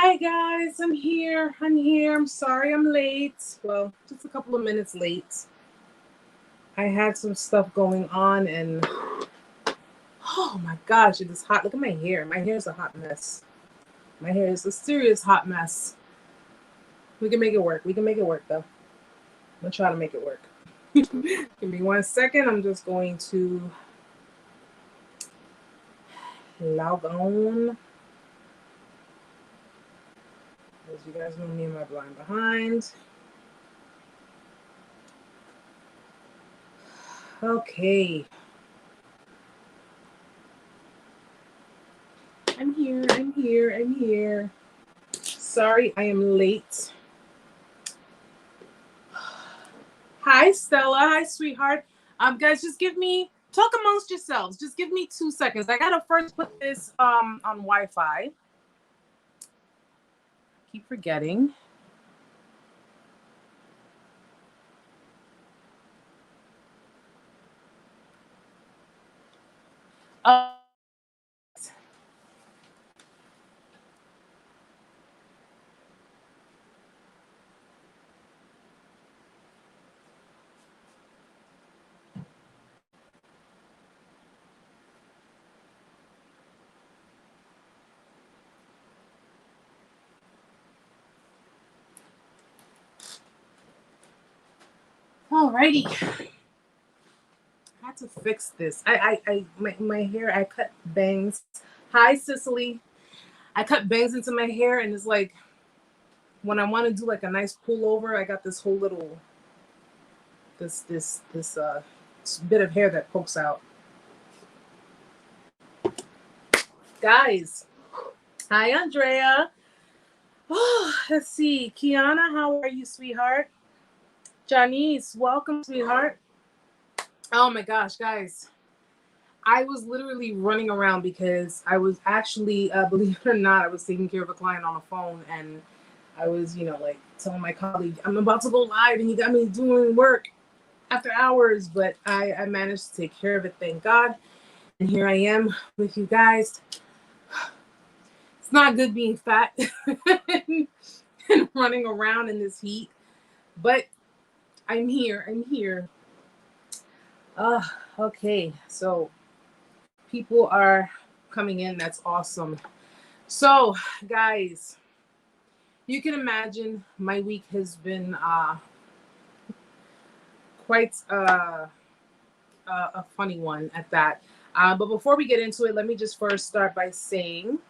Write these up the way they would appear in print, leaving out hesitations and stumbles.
Hi guys, I'm here. I'm sorry I'm late. Well, just a couple of minutes late. I had some stuff going on and oh my gosh, it is hot. Look at my hair. My hair is a hot mess. My hair is a serious hot mess. We can make it work. We can make it work though. I'm gonna try to make it work. Give me 1 second. I'm just going to log on. As you guys know, me and my blind behind. Okay. I'm here. Sorry, I am late. Hi, Stella. Hi, sweetheart. Guys, just talk amongst yourselves. Just give me 2 seconds. I gotta first put this on Wi-Fi. Keep forgetting. Alrighty. I had to fix this. My hair, I cut bangs. Hi, Cicely. I cut bangs into my hair, and it's like when I want to do like a nice pullover, I got this whole little this bit of hair that pokes out. Guys, hi, Andrea. Oh, let's see. Kiana, how are you, sweetheart? Janice, welcome, sweetheart. Oh my gosh, guys. I was literally running around because I was actually, believe it or not, I was taking care of a client on the phone, and I was, like telling my colleague, I'm about to go live and you got me doing work after hours, but I managed to take care of it, thank God. And here I am with you guys. It's not good being fat and running around in this heat, but I'm here. Okay, so people are coming in. That's awesome. So, guys, you can imagine my week has been quite a funny one at that. But before we get into it, let me just first start by saying,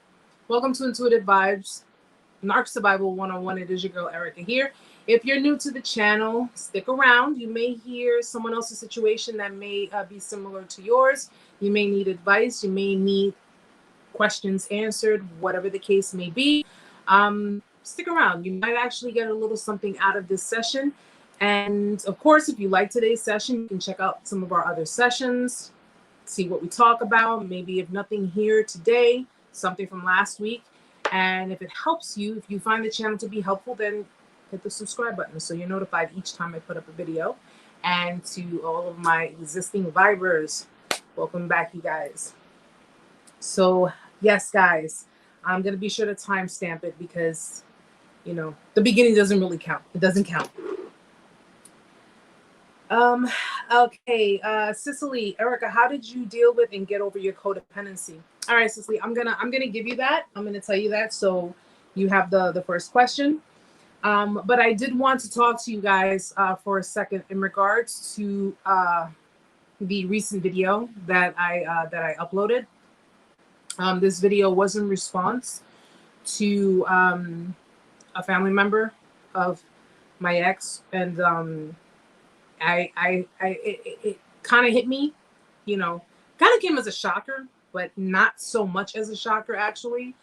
welcome to Intuitive Vibes, Narc Survival 101. It is your girl, Erica, here. If you're new to the channel, stick around. You may hear someone else's situation that may be similar to yours. You may need advice. You may need questions answered, whatever the case may be. Stick around. You might actually get a little something out of this session. And of course, if you like today's session, you can check out some of our other sessions, see what we talk about. Maybe if nothing here today, something from last week. And if it helps you, if you find the channel to be helpful, then hit the subscribe button so you're notified each time I put up a video. And to all of my existing Vibers, welcome back, you guys. So yes, guys, I'm going to be sure to timestamp it because, the beginning doesn't really count. It doesn't count. Okay, Cicely, Erica, how did you deal with and get over your codependency? All right, Cicely, I'm gonna give you that. I'm gonna tell you that so you have the first question. But I did want to talk to you guys for a second in regards to the recent video that I uploaded. This video was in response to a family member of my ex, and it kind of hit me, kind of came as a shocker, but not so much as a shocker, actually.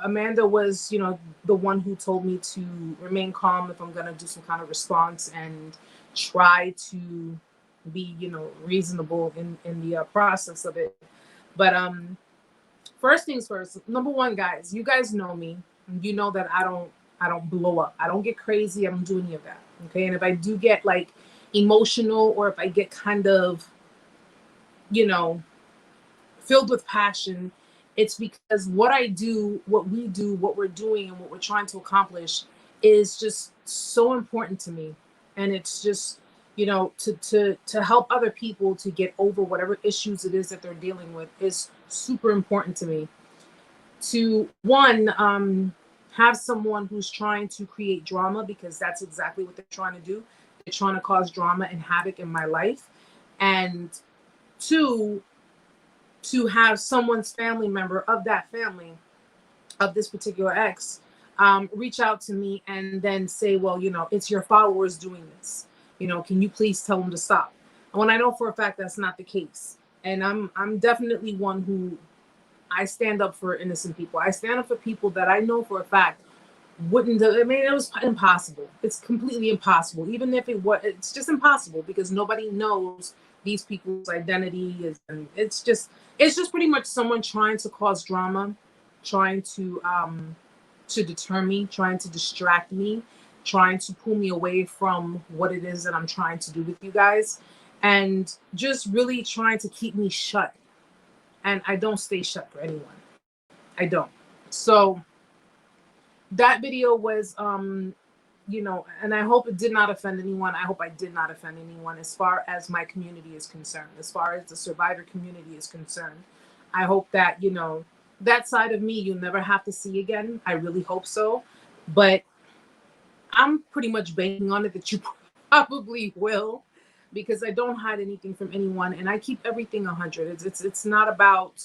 Amanda was, the one who told me to remain calm if I'm going to do some kind of response and try to be, reasonable in the process of it. But first things first, number one, guys, you guys know me. You know that I don't blow up. I don't get crazy. I don't do any of that. Okay. And if I do get like emotional, or if I get kind of, filled with passion, It's because what I do, what we do, what we're doing, and what we're trying to accomplish is just so important to me. And it's just, to help other people to get over whatever issues it is that they're dealing with is super important to me. To one, have someone who's trying to create drama, because that's exactly what they're trying to do. They're trying to cause drama and havoc in my life. And two, to have someone's family member of that family, of this particular ex, reach out to me and then say, well, it's your followers doing this. Can you please tell them to stop? And when I know for a fact that's not the case. And I'm definitely one who, I stand up for innocent people. I stand up for people that I know for a fact wouldn't do. I mean, it was impossible. It's completely impossible. Even if it was, it's just impossible, because nobody knows these people's identity. And it's just pretty much someone trying to cause drama, trying to deter me, trying to distract me, trying to pull me away from what it is that I'm trying to do with you guys, and just really trying to keep me shut. And I don't stay shut for anyone. I don't. So that video was, and I hope it did not offend anyone. I hope I did not offend anyone as far as my community is concerned, as far as the survivor community is concerned. I hope that, that side of me you'll never have to see again. I really hope so. But I'm pretty much banking on it that you probably will, because I don't hide anything from anyone, and I keep everything 100. It's not about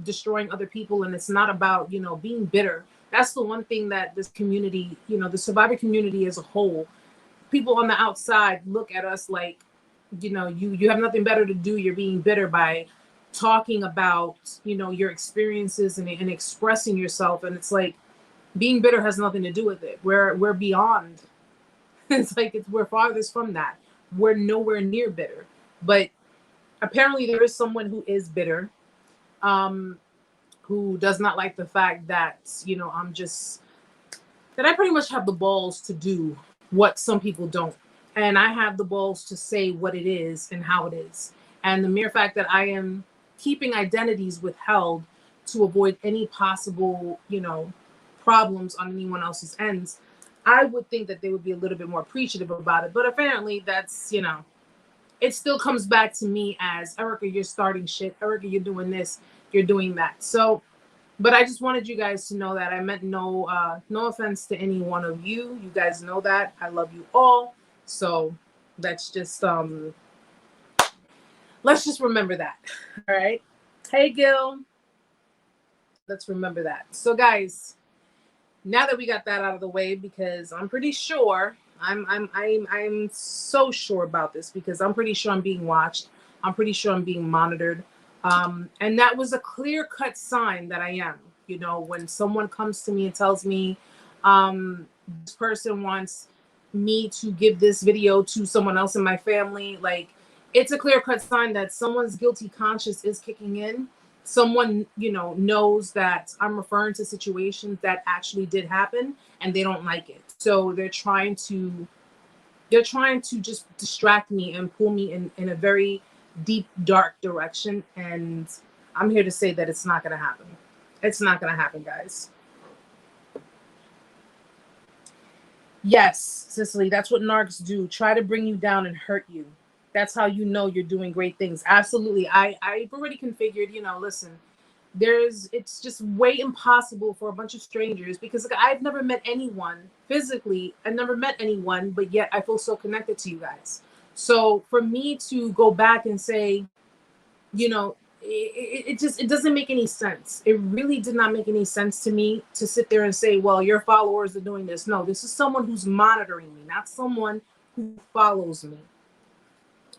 destroying other people, and it's not about, being bitter. That's the one thing that this community, the survivor community as a whole, people on the outside look at us like, you have nothing better to do. You're being bitter by talking about, your experiences and expressing yourself. And it's like, being bitter has nothing to do with it. We're beyond. It's like we're farthest from that. We're nowhere near bitter. But apparently there is someone who is bitter, who does not like the fact that, that I pretty much have the balls to do what some people don't. And I have the balls to say what it is and how it is. And the mere fact that I am keeping identities withheld to avoid any possible, problems on anyone else's ends, I would think that they would be a little bit more appreciative about it. But apparently that's, it still comes back to me as, Erica, you're starting shit. Erica, you're doing this, you're doing that. So, but I just wanted you guys to know that I meant no offense to any one of you. You guys know that. I love you all. So let's just remember that. All right. Hey, Gil. Let's remember that. So guys, now that we got that out of the way, because I'm pretty sure, I'm so sure about this, because I'm pretty sure I'm being watched. I'm pretty sure I'm being monitored. And that was a clear-cut sign that I am. When someone comes to me and tells me, this person wants me to give this video to someone else in my family, like, it's a clear-cut sign that someone's guilty conscience is kicking in. Someone, knows that I'm referring to situations that actually did happen, and they don't like it. So they're trying to just distract me and pull me in a very deep, dark direction. And I'm here to say that it's not going to happen. It's not going to happen, guys. Yes, Cicely, that's what narcs do. Try to bring you down and hurt you. That's how you know you're doing great things. Absolutely. I've already configured, listen, it's just way impossible for a bunch of strangers, because I've never met anyone physically. I've never met anyone, but yet I feel so connected to you guys. So for me to go back and say, it doesn't make any sense. It really did not make any sense to me to sit there and say, well, your followers are doing this. No, this is someone who's monitoring me, not someone who follows me.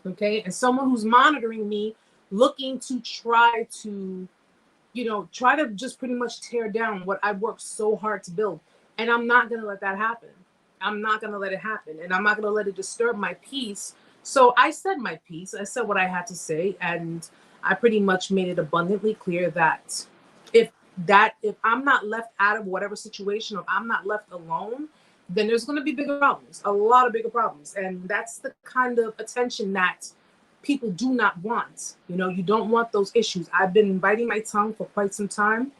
Okay, and someone who's monitoring me, looking to try to just pretty much tear down what I've worked so hard to build. And I'm not going to let that happen. I'm not going to let it happen. And I'm not going to let it disturb my peace. So I said my piece. I said what I had to say. And I pretty much made it abundantly clear that if I'm not left out of whatever situation, or I'm not left alone, then there's going to be bigger problems, a lot of bigger problems. And that's the kind of attention that people do not want. You don't want those issues. I've been biting my tongue for quite some time.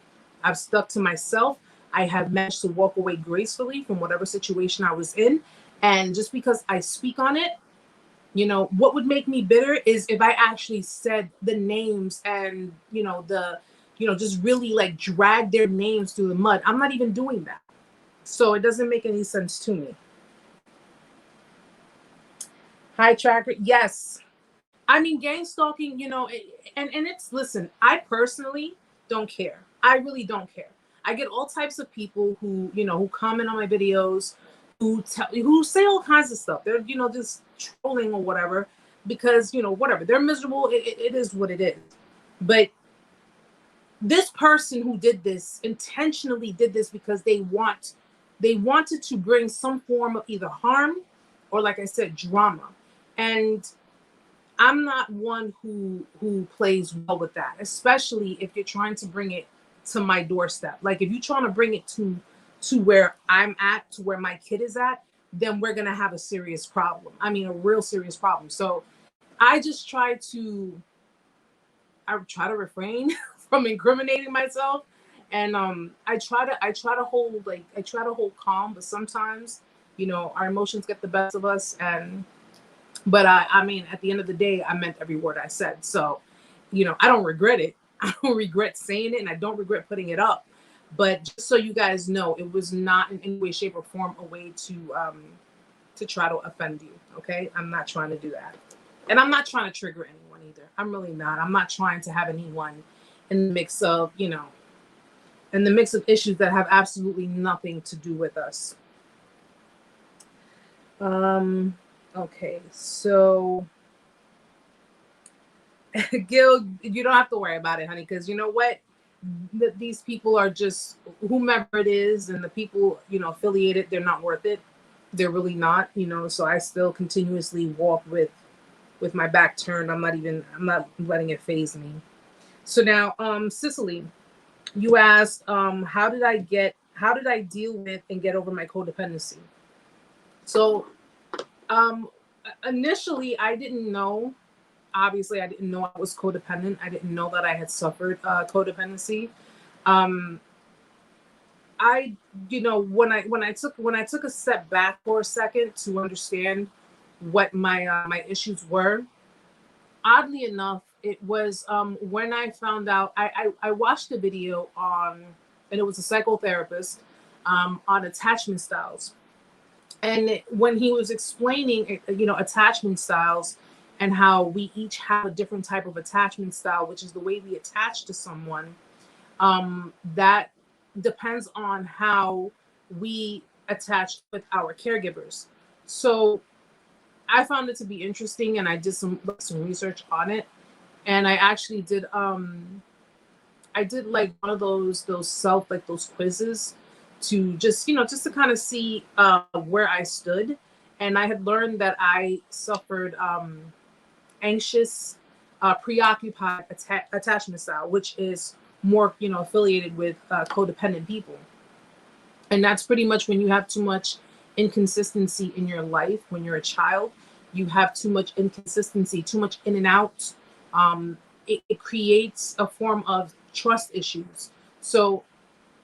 I've stuck to myself. I have managed to walk away gracefully from whatever situation I was in. And just because I speak on it, you know, what would make me bitter is if I actually said the names and, you know, just really like drag their names through the mud. I'm not even doing that. So it doesn't make any sense to me. Hi, Tracker. Yes. I mean, gang stalking, you know, and it's, listen, I personally don't care. I really don't care. I get all types of people who, you know, who comment on my videos, who say all kinds of stuff. They're, you know, just trolling or whatever, because, you know, whatever. They're miserable. It is what it is. But this person who did this intentionally did this because they wanted to bring some form of either harm or, like I said, drama. And I'm not one who plays well with that, especially if you're trying to bring it to my doorstep. Like if you're trying to bring it to where I'm at, to where my kid is at, then we're gonna have a serious problem. I mean, a real serious problem. So I just try to refrain from incriminating myself, and I try to hold calm. But sometimes, you know, our emotions get the best of us, but I mean, at the end of the day, I meant every word I said. So, you know, I don't regret it. I don't regret saying it, and I don't regret putting it up. But just so you guys know, it was not in any way, shape, or form a way to try to offend you. Okay, I'm not trying to do that, and I'm not trying to trigger anyone either. I'm really not. I'm not trying to have anyone in the mix of, you know, in the mix of issues that have absolutely nothing to do with us. Okay, so Gil, you don't have to worry about it, honey, because you know what? These people are just, whomever it is, and the people, you know, affiliated, they're not worth it. They're really not, you know. So I still continuously walk with my back turned. I'm not letting it faze me. So now, Cicely, you asked, how did I deal with and get over my codependency? So initially I didn't know. Obviously, I didn't know I was codependent. I didn't know that I had suffered codependency. I, you know, when I took a step back for a second to understand what my issues were, oddly enough, it was when I found out. I watched a video on, and it was a psychotherapist on attachment styles, and when he was explaining, you know, attachment styles and how we each have a different type of attachment style, which is the way we attach to someone, that depends on how we attach with our caregivers. So I found it to be interesting, and I did some research on it, and I actually did like one of those those quizzes to just, you know, just to kind of see where I stood. And I had learned that I suffered anxious, preoccupied attachment style, which is more, you know, affiliated with codependent people. And that's pretty much when you have too much inconsistency in your life. When you're a child, you have too much inconsistency, too much in and out. It creates a form of trust issues. So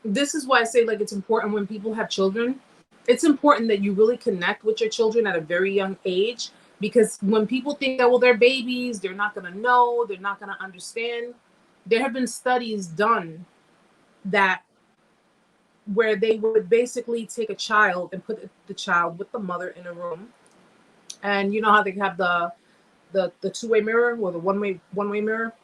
this is why I say, like, it's important when people have children. It's important that you really connect with your children at a very young age, because when people think that, well, they're babies, they're not going to know, they're not going to understand. There have been studies done that where they would basically take a child and put the child with the mother in a room, and you know how they have the two-way mirror or the one-way mirror.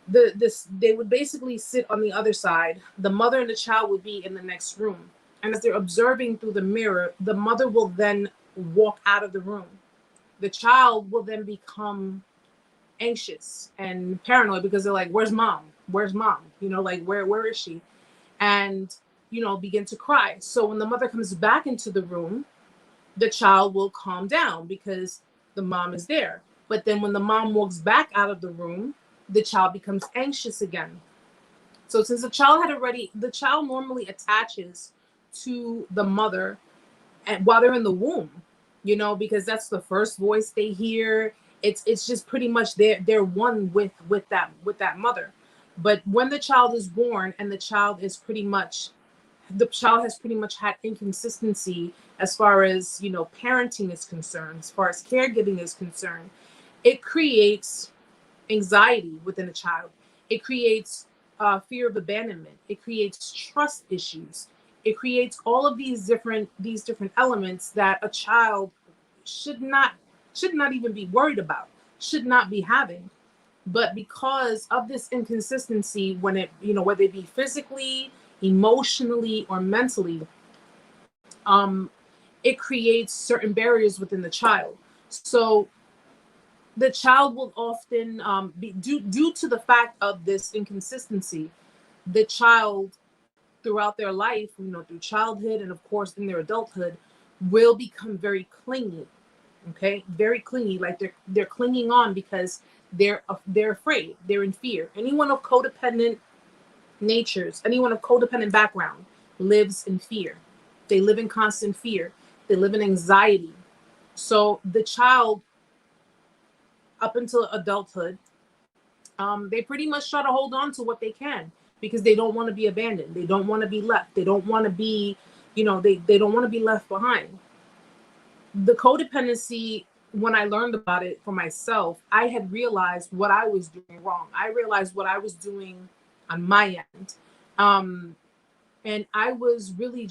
They would basically sit on the other side. The mother and the child would be in the next room, and as they're observing through the mirror, the mother will then walk out of the room. The child will then become anxious and paranoid because they're like, where's mom? Where's mom? You know, like, where is she? And, you know, begin to cry. So when the mother comes back into the room, the child will calm down because the mom is there. But then when the mom walks back out of the room, the child becomes anxious again. So since the child normally attaches to the mother and while they're in the womb, you know, because that's the first voice they hear. It's just pretty much they're one with that mother. But when the child is born and the child has pretty much had inconsistency as far as, parenting is concerned, as far as caregiving is concerned, it creates anxiety within a child. It creates fear of abandonment. It creates trust issues. It creates all of these different elements that a child should not even be worried about, should not be having. But because of this inconsistency, when it, whether it be physically, emotionally, or mentally, um, it creates certain barriers within the child. So the child will often be due to the fact of this inconsistency, the child throughout their life, through childhood and of course in their adulthood, will become very clingy. Okay, very clingy, like they're clinging on because they're afraid, they're in fear. Anyone of codependent natures, anyone of codependent background lives in fear. They live in constant fear. They live in anxiety. So the child, up until adulthood, they pretty much try to hold on to what they can because they don't want to be abandoned. They don't want to be left. They don't want to be, they don't want to be left behind. The codependency, when I learned about it for myself, I had realized what I was doing wrong. I realized what I was doing on my end. And I was really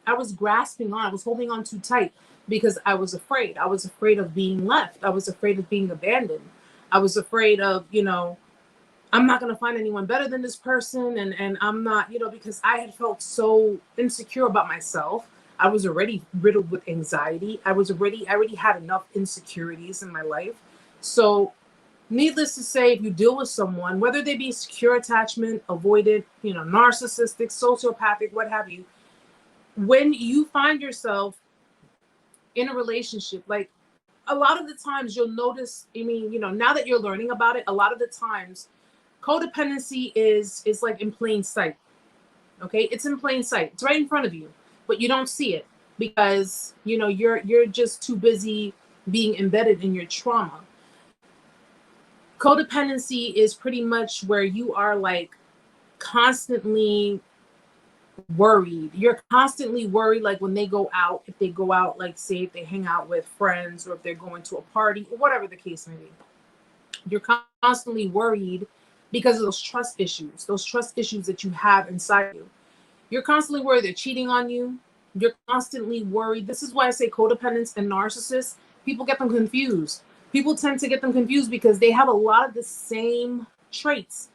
I was grasping on, I was holding on too tight because I was afraid. I was afraid of being left. I was afraid of being abandoned. I was afraid of, I'm not going to find anyone better than this person. And I'm not, because I had felt so insecure about myself. I was already riddled with anxiety. I already had enough insecurities in my life. So needless to say, if you deal with someone, whether they be secure attachment, avoidant, narcissistic, sociopathic, what have you, when you find yourself in a relationship, like a lot of the times you'll notice, now that you're learning about it, a lot of the times codependency is like in plain sight. Okay, it's in plain sight. It's right in front of you, but you don't see it because you're just too busy being embedded in your trauma. Codependency is pretty much where you are like constantly worried. You're constantly worried, like when they go out, if they go out, like say if they hang out with friends or if they're going to a party or whatever the case may be. You're constantly worried because of those trust issues that you have inside you. You're constantly worried they're cheating on you. You're constantly worried. This is why I say codependents and narcissists, people get them confused. People tend to get them confused because they have a lot of the same traits.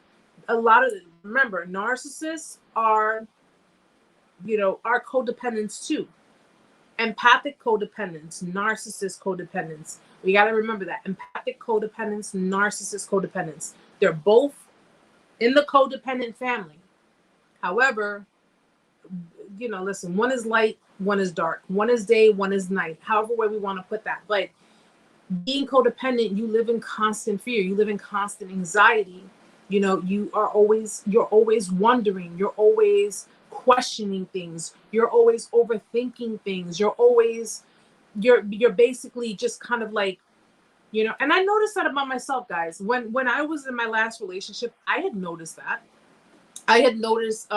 Remember, narcissists are codependents too. Empathic codependence, narcissist codependence. We got to remember that. Empathic codependence, narcissist codependence. They're both in the codependent family. However, listen, one is light, one is dark. One is day, one is night. However way we want to put that. But being codependent, you live in constant fear. You live in constant anxiety. You're always wondering. You're always questioning things. You're always overthinking things. You're basically just kind of like, and I noticed that about myself, guys. When I was in my last relationship, I had noticed that. I had noticed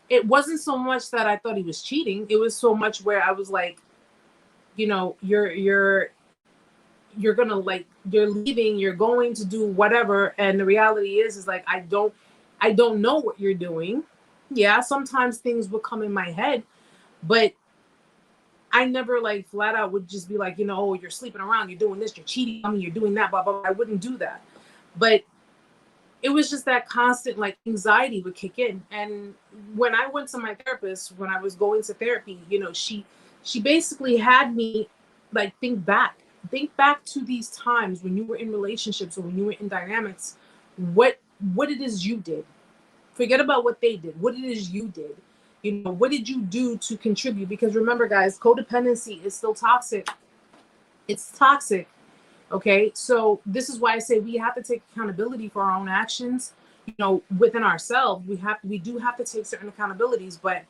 it wasn't so much that I thought he was cheating. It was so much where I was like, you're gonna, like, you're leaving, you're going to do whatever, and the reality is like I don't know what you're doing. Yeah, sometimes things would come in my head, but I never like flat out would just be like, oh, you're sleeping around, you're doing this, you're cheating on me, you're doing that, blah, blah, blah. I wouldn't do that. But it was just that constant like anxiety would kick in. And when I went to my therapist, when I was going to therapy, she basically had me like think back to these times when you were in relationships or when you were in dynamics, what it is you did. Forget about what they did. What it is you did. What did you do to contribute? Because remember, guys, codependency is still toxic. It's toxic. Okay, so this is why I say we have to take accountability for our own actions. Within ourselves, we do have to take certain accountabilities, but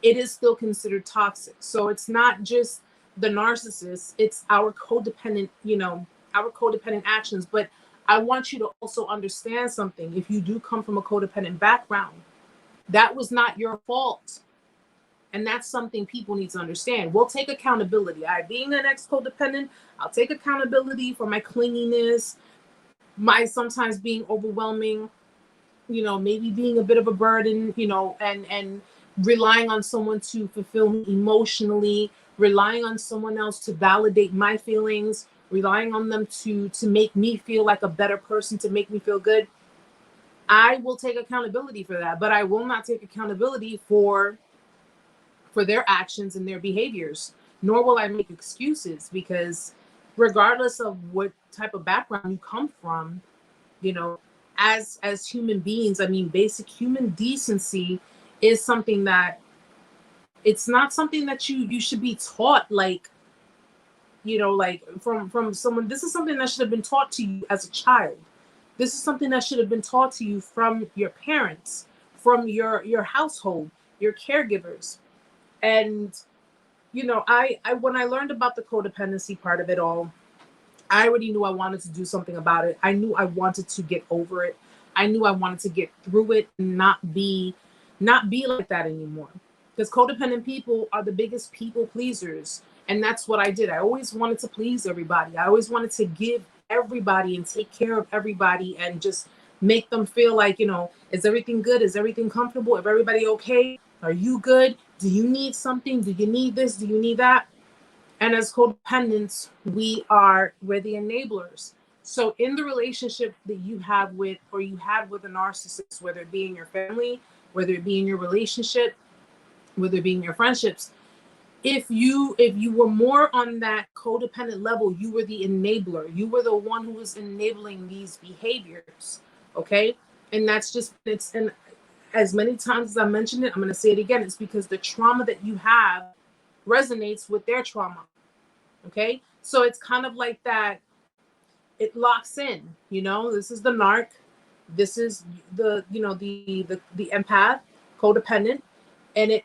it is still considered toxic. So it's not just the narcissist; it's our codependent, our codependent actions. But I want you to also understand something. If you do come from a codependent background, that was not your fault. And that's something people need to understand. We'll take accountability. Being an ex-codependent, I'll take accountability for my clinginess, my sometimes being overwhelming, maybe being a bit of a burden, and relying on someone to fulfill me emotionally, relying on someone else to validate my feelings, relying on them to make me feel like a better person, to make me feel good. I will take accountability for that, but I will not take accountability for their actions and their behaviors, nor will I make excuses, because regardless of what type of background you come from, as human beings, I mean, basic human decency is something that it's not something that you should be taught, like from someone. This is something that should have been taught to you as a child. This is something that should have been taught to you from your parents, from your household, your caregivers. And I when I learned about the codependency part of it all, I already knew I wanted to do something about it. I knew I wanted to get over it. I knew I wanted to get through it and not be like that anymore. Because codependent people are the biggest people pleasers. And that's what I did. I always wanted to please everybody. I always wanted to give everybody and take care of everybody and just make them feel like, is everything good? Is everything comfortable? Is everybody okay? Are you good? Do you need something? Do you need this? Do you need that? And as codependents, we're the enablers. So in the relationship that you have with, or you had with a narcissist, whether it be in your family, whether it be in your relationship, whether it be in your friendships, if you were more on that codependent level, you were the enabler. You were the one who was enabling these behaviors. Okay. And and as many times as I mentioned it, I'm going to say it again. It's because the trauma that you have resonates with their trauma. Okay. So it's kind of like that. It locks in, this is the narc. This is the empath, codependent, and it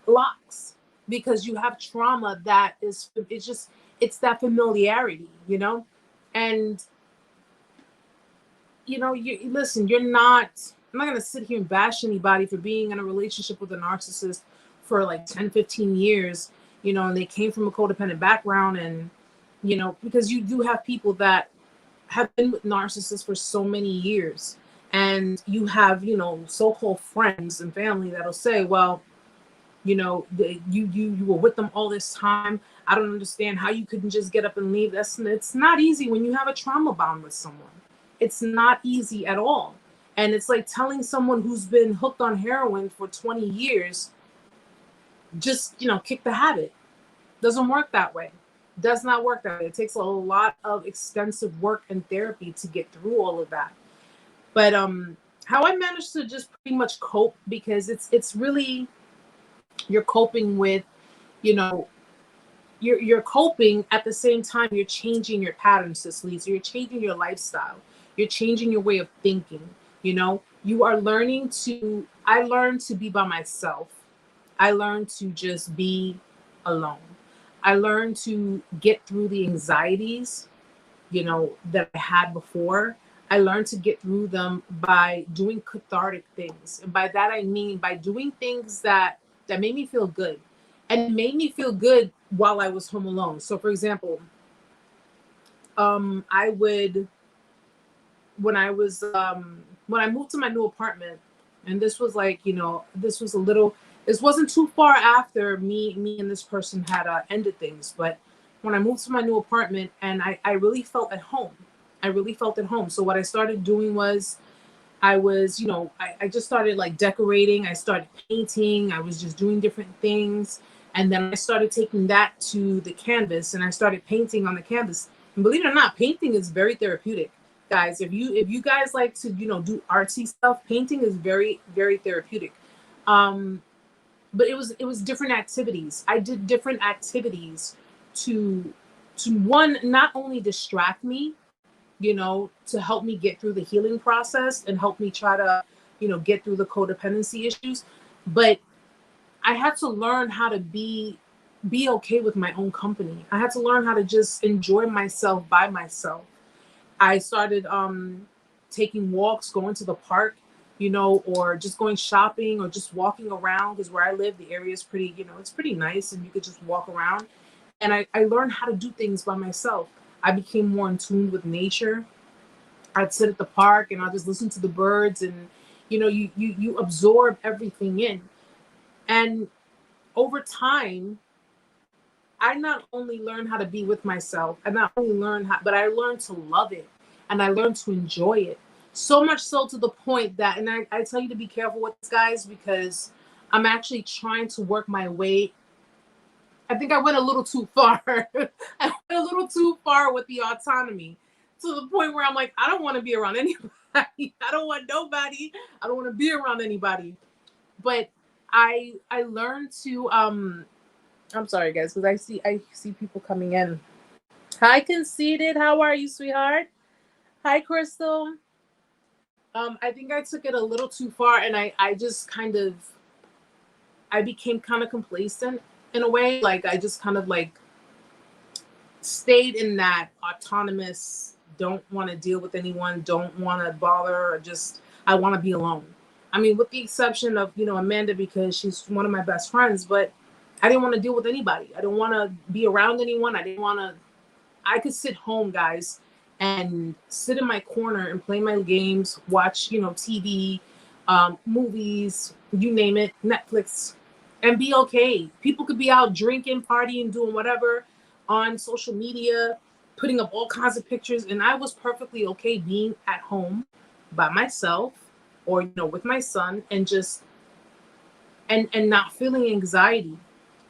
locks because you have trauma that it's that familiarity, and listen, I'm not going to sit here and bash anybody for being in a relationship with a narcissist for like 10, 15 years, and they came from a codependent background, and, because you do have people that have been with narcissists for so many years, and you have, so-called friends and family that'll say, well, you were with them all this time. I don't understand how you couldn't just get up and leave. It's not easy when you have a trauma bond with someone. It's not easy at all. And it's like telling someone who's been hooked on heroin for 20 years, just, kick the habit. Doesn't work that way. Does not work that way. It takes a lot of extensive work and therapy to get through all of that. But how I managed to just pretty much cope, because it's really, you're coping with, you're coping at the same time you're changing your patterns, Cicely. So you're changing your lifestyle. You're changing your way of thinking. You are learning to, I learned to be by myself. I learned to just be alone. I learned to get through the anxieties, that I had before. I learned to get through them by doing cathartic things. And by that, I mean by doing things that made me feel good. And it made me feel good while I was home alone. So for example, I would, when I moved to my new apartment, and this was like, this wasn't too far after me and this person had ended things. But when I moved to my new apartment, and I really felt at home. I really felt at home. So what I started doing was, I was, I just started like decorating. I started painting. I was just doing different things. And then I started taking that to the canvas, and I started painting on the canvas. And believe it or not, painting is very therapeutic. Guys, if you guys like to, do artsy stuff, painting is very, very therapeutic. But it was different activities. I did different activities to one, not only distract me, to help me get through the healing process and help me try to, get through the codependency issues. But I had to learn how to be okay with my own company. I had to learn how to just enjoy myself by myself. I started taking walks, going to the park, or just going shopping or just walking around, because where I live, the area is pretty, it's pretty nice and you could just walk around. And I learned how to do things by myself. I became more in tune with nature. I'd sit at the park and I'd just listen to the birds, and you absorb everything in. And over time, I not only learned how to be with myself, I not only learned how, but I learned to love it and I learned to enjoy it. So much so to the point that, and I tell you to be careful with this, guys, because I'm actually trying to work my way. I think I went a little too far. I went a little too far with the autonomy, to the point where I'm like, I don't want to be around anybody. I don't want nobody. I don't want to be around anybody. But I learned to I'm sorry, guys, because I see people coming in. Hi, Conceited. How are you, sweetheart? Hi, Crystal. I think I took it a little too far, and I just kind of, I became kind of complacent in a way. Like, I just kind of like stayed in that autonomous, don't want to deal with anyone, don't want to bother, or just, I want to be alone. I mean, with the exception of, Amanda, because she's one of my best friends, but I didn't want to deal with anybody. I didn't want to be around anyone. I could sit home, guys, and sit in my corner and play my games, watch, TV, movies, you name it, Netflix, and be okay. People could be out drinking, partying, doing whatever on social media, putting up all kinds of pictures. And I was perfectly okay being at home by myself, or, with my son, and just, and not feeling anxiety.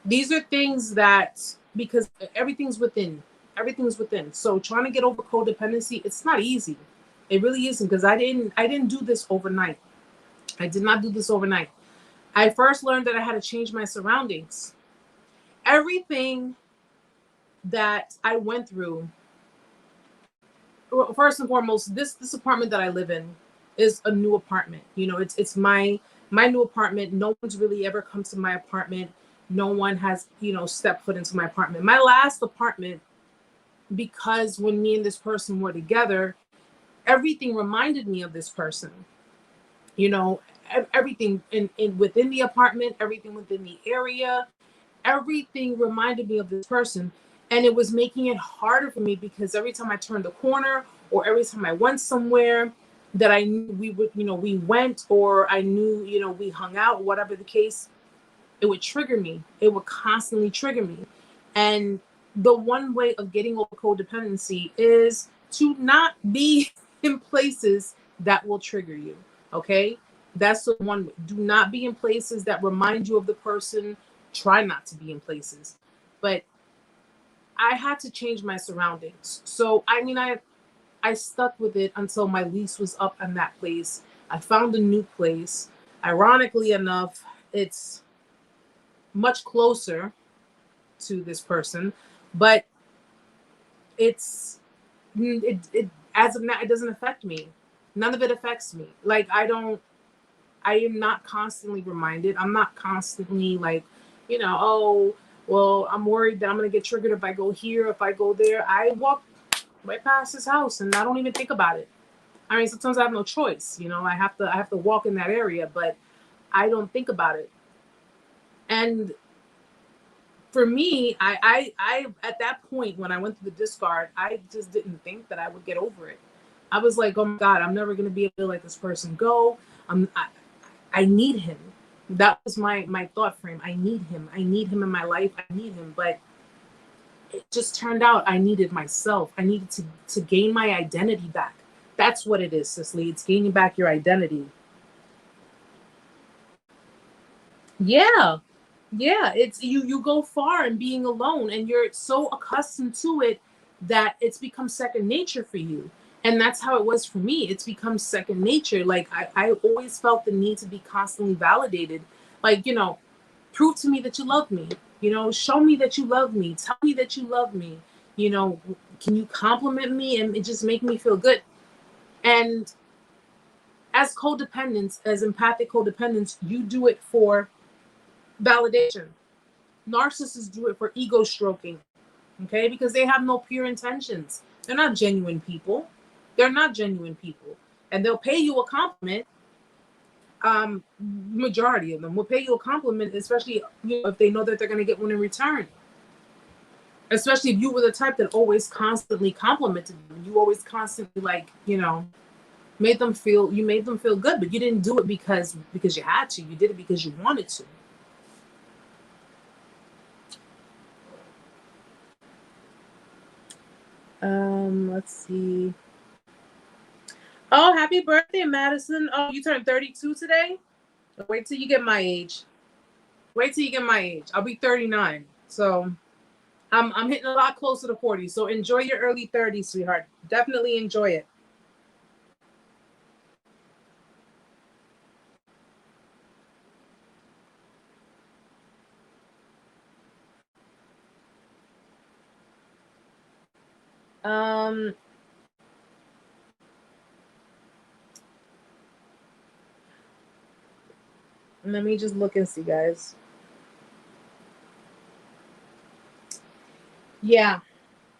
These are things that, because everything's within. So trying to get over codependency, it's not easy. It really isn't, because I didn't do this overnight. I did not do this overnight. I first learned that I had to change my surroundings. Everything that I went through, first and foremost, this apartment that I live in is a new apartment. It's my new apartment. No one's really ever come to my apartment. No one has, stepped foot into my apartment. My last apartment, because when me and this person were together, everything reminded me of this person. Everything in within the apartment, everything within the area, everything reminded me of this person. And it was making it harder for me, because every time I turned the corner, or every time I went somewhere that I knew we went, or I knew, we hung out, whatever the case, it would trigger me. It would constantly trigger me. And the one way of getting over codependency is to not be in places that will trigger you. Okay? That's the one way. Do not be in places that remind you of the person. Try not to be in places. But I had to change my surroundings. So, I mean, I stuck with it until my lease was up in that place. I found a new place. Ironically enough, it's much closer to this person, but it as of now, it doesn't affect me. None of it affects me. Like, I am not constantly reminded. I'm not constantly like, oh, well, I'm worried that I'm going to get triggered if I go here, if I go there. I walk right past his house and I don't even think about it. I mean, sometimes I have no choice. I have to walk in that area, but I don't think about it. And for me, I at that point when I went through the discard, I just didn't think that I would get over it. I was like, oh my God, I'm never going to be able to let this person go. I need him. That was my thought frame. I need him. I need him in my life. I need him. But it just turned out I needed myself. I needed to gain my identity back. That's what it is, Cicely. It's gaining back your identity. Yeah. It's you go far in being alone, and you're so accustomed to it that it's become second nature for you. And that's how it was for me. It's become second nature. Like, I always felt the need to be constantly validated. Like, prove to me that you love me. Show me that you love me. Tell me that you love me. Can you compliment me and it just make me feel good? And as codependents, as empathic codependents, you do it for validation. Narcissists do it for ego stroking. Okay? Because they have no pure intentions. They're not genuine people. They're not genuine people, and they'll pay you a compliment. Majority of them will pay you a compliment, especially if they know that they're going to get one in return. Especially if you were the type that always constantly complimented them. You always constantly made them feel good, but you didn't do it because you had to. You did it because you wanted to. Let's see. Oh, happy birthday, Madison. Oh, you turned 32 today? Wait till you get my age. I'll be 39. So I'm hitting a lot closer to 40. So enjoy your early 30s, sweetheart. Definitely enjoy it. Let me just look and see, guys. Yeah,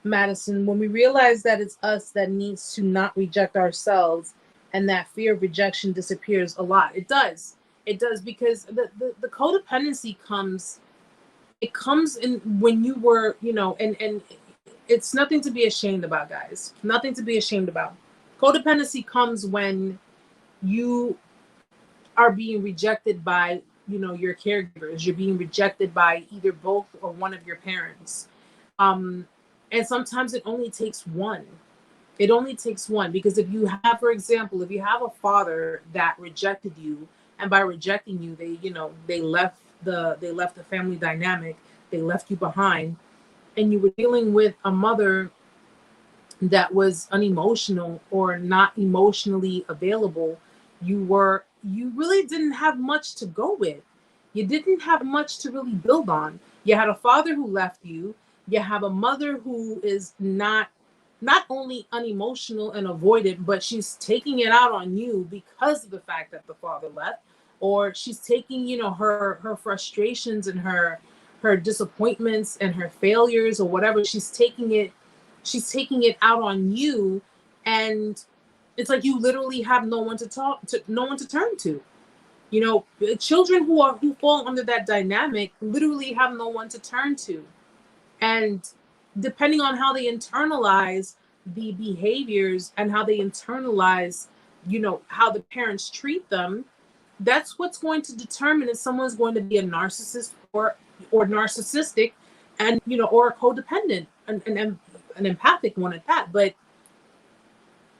Madison, when we realize that it's us that needs to not reject ourselves and that fear of rejection disappears a lot. It does because the codependency comes in when you were, and it's nothing to be ashamed about, guys. Nothing to be ashamed about. Codependency comes when you are being rejected by, your caregivers. You're being rejected by either both or one of your parents. And sometimes it only takes one. It only takes one, because if you have, for example, if you have a father that rejected you, and by rejecting you, they left the family dynamic, they left you behind, and you were dealing with a mother that was unemotional or not emotionally available, you really didn't have much to go with. You didn't have much to really build on. You had a father who left you. You have a mother who is not only unemotional and avoidant, but she's taking it out on you because of the fact that the father left, or she's taking, her frustrations and her disappointments and her failures or whatever. She's taking it out on you, and it's like you literally have no one to turn to. Children who fall under that dynamic literally have no one to turn to. And depending on how they internalize the behaviors and how they internalize, how the parents treat them, that's what's going to determine if someone's going to be a narcissist or narcissistic, and, or a codependent, and an empathic one at that. But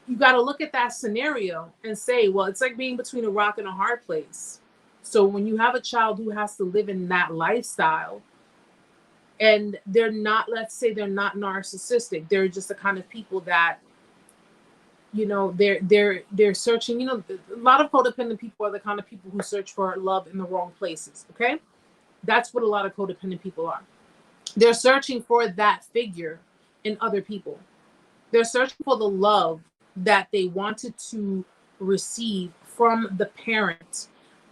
you got to look at that scenario and say, well, it's like being between a rock and a hard place. So when you have a child who has to live in that lifestyle, and they're not, let's say they're not narcissistic, they're just the kind of people that, they're searching, a lot of codependent people are the kind of people who search for love in the wrong places. Okay. That's what a lot of codependent people are. They're searching for that figure in other people. They're searching for the love that they wanted to receive from the parent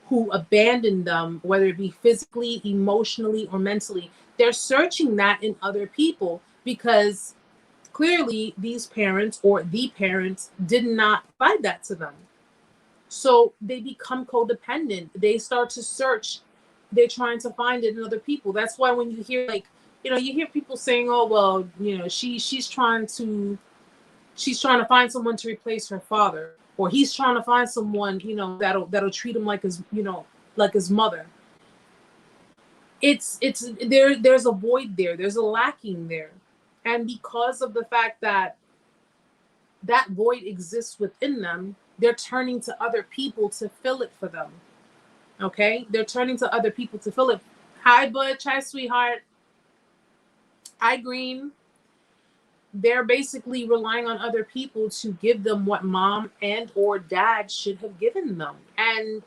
who abandoned them, whether it be physically, emotionally, or mentally. They're searching that in other people because clearly these parents or the parents did not provide that to them. So they become codependent. They start to search. They're trying to find it in other people. That's why when you hear you hear people saying, "Oh, well, she's trying to find someone to replace her father, or he's trying to find someone, that'll treat him like his mother." It's there's a void there. There's a lacking there. And because of the fact that that void exists within them, they're turning to other people to fill it for them. Okay? They're turning to other people to fill it. Hi, Butch. Hi, sweetheart. Hi, Green. They're basically relying on other people to give them what mom and or dad should have given them. And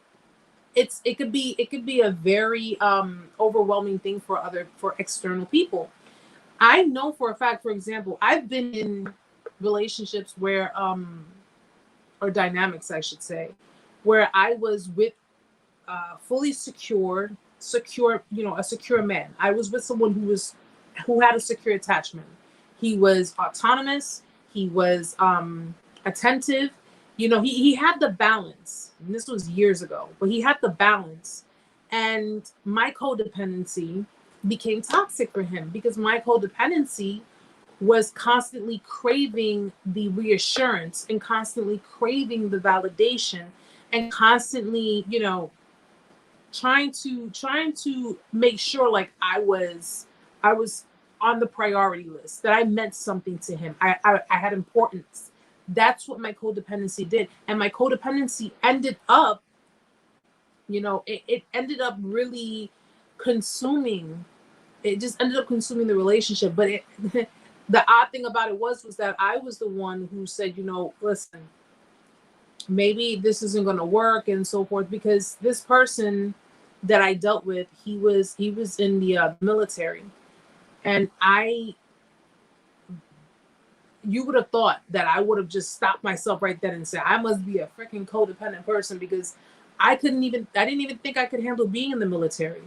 it could be a very overwhelming thing for external people. I know for a fact, for example, I've been in relationships where or dynamics, I should say, where I was with fully secure, a secure man. I was with someone who had a secure attachment. He was autonomous. He was attentive. You know, he had the balance. And this was years ago, but he had the balance. And my codependency became toxic for him because my codependency was constantly craving the reassurance and constantly craving the validation and constantly, you know, trying to make sure like I was on the priority list, that I meant something to him. I had importance. That's what my codependency did. And my codependency ended up, you know, it ended up really consuming. It just ended up consuming the relationship. But it, the odd thing about it was that I was the one who said, you know, listen, maybe this isn't going to work and so forth, because this person that I dealt with, he was in the military, and you would have thought that I would have just stopped myself right then and said, I must be a freaking codependent person, because I didn't even think I could handle being in the military.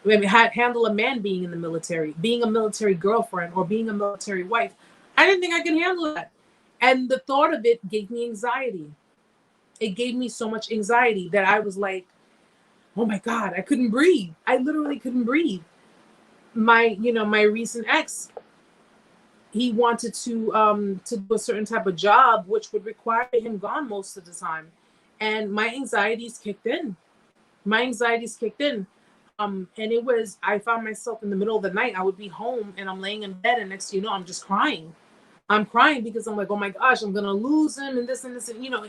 I mean, handle a man being in the military, being a military girlfriend, or being a military wife. I didn't think I could handle that. And the thought of it gave me anxiety. It gave me so much anxiety that I was like, oh my God, I couldn't breathe. I literally couldn't breathe. My recent ex, he wanted to do a certain type of job, which would require him gone most of the time. And my anxieties kicked in. And it was, I found myself in the middle of the night. I would be home and I'm laying in bed, and next thing you know, I'm just crying. I'm crying because I'm like, oh my gosh, I'm going to lose him and this and this. And, you know,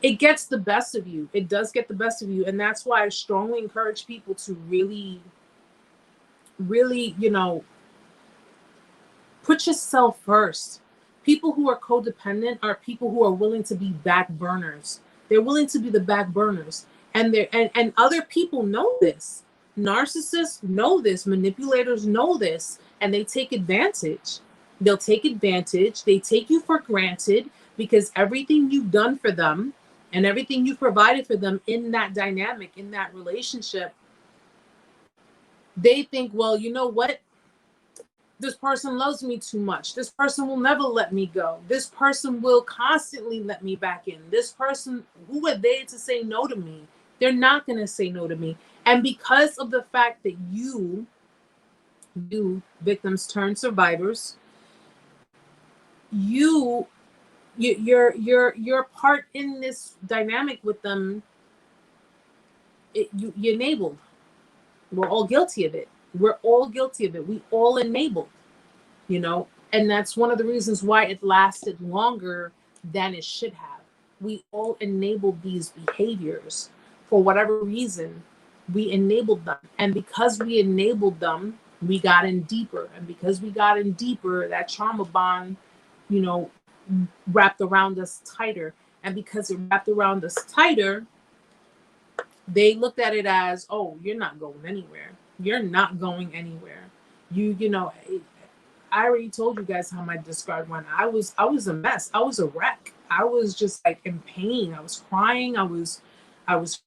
it gets the best of you. It does get the best of you. And that's why I strongly encourage people to really, really, you know, put yourself first. People who are codependent are people who are willing to be back burners. They're willing to be the back burners. And other people know this. Narcissists know this. Manipulators know this. And they take advantage. They'll take advantage. They take you for granted because everything you've done for them and everything you've provided for them in that dynamic, in that relationship, they think, well, you know what? This person loves me too much. This person will never let me go. This person will constantly let me back in. This person, who are they to say no to me? They're not going to say no to me. And because of the fact that you victims turned survivors, your part in this dynamic with them, you enabled. We're all guilty of it. We all enabled, you know, and that's one of the reasons why it lasted longer than it should have. We all enabled these behaviors for whatever reason. We enabled them, and because we enabled them, we got in deeper, and because we got in deeper, that trauma bond, you know, wrapped around us tighter. And because it wrapped around us tighter, they looked at it as, oh, you're not going anywhere. You're not going anywhere. You know, I already told you guys how my discard went. I was a mess. I was a wreck. I was just like in pain. I was crying. I was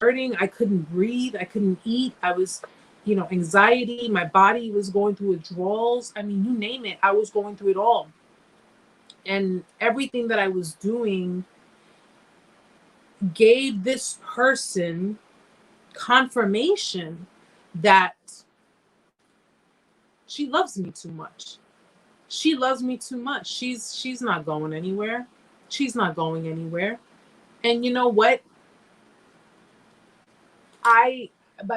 hurting. I couldn't breathe. I couldn't eat. I was, you know, anxiety. My body was going through withdrawals. I mean, you name it. I was going through it all. And everything that I was doing gave this person confirmation that she loves me too much. She loves me too much. She's not going anywhere. She's not going anywhere. And you know what? By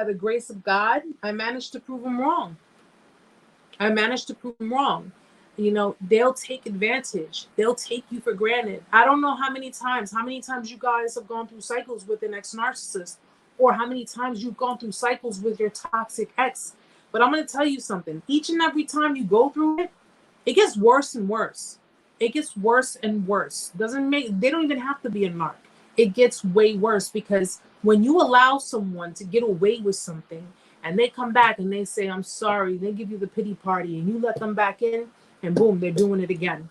the grace of God, I managed to prove them wrong. You know, they'll take advantage. They'll take you for granted. I don't know how many times you guys have gone through cycles with an ex-narcissist, or how many times you've gone through cycles with your toxic ex. But I'm going to tell you something. Each and every time you go through it, it gets worse and worse. It gets worse and worse. They don't even have to be a narc. It gets way worse, because when you allow someone to get away with something and they come back and they say, I'm sorry, they give you the pity party, and you let them back in, and boom, they're doing it again.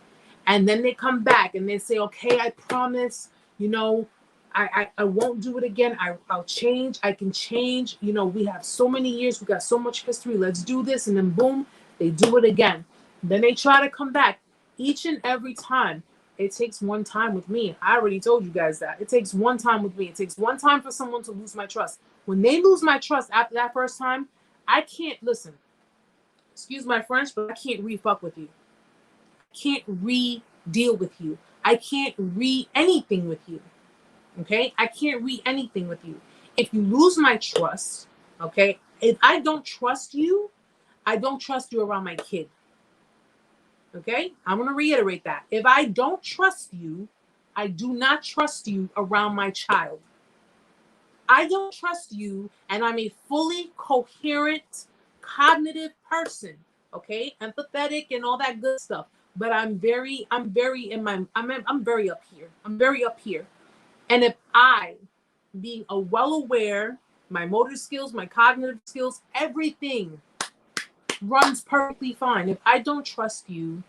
And then they come back and they say, okay, I promise, you know, I won't do it again. I'll change. I can change. You know, we have so many years. We got so much history. Let's do this. And then boom, they do it again. Then they try to come back each and every time. It takes one time with me. I already told you guys that. It takes one time with me. It takes one time for someone to lose my trust. When they lose my trust after that first time, I can't listen. Excuse my French, but I can't re-fuck with you. I can't re-deal with you. I can't re-anything with you. Okay? I can't re-anything with you. If you lose my trust, okay? If I don't trust you, I don't trust you around my kid. Okay? I'm going to reiterate that. If I don't trust you, I do not trust you around my child. I don't trust you, and I'm a fully coherent, cognitive person. Okay? Empathetic and all that good stuff. But I'm very up here. I'm very up here. And if I, being a well-aware, my motor skills, my cognitive skills, everything runs perfectly fine. If I don't trust you,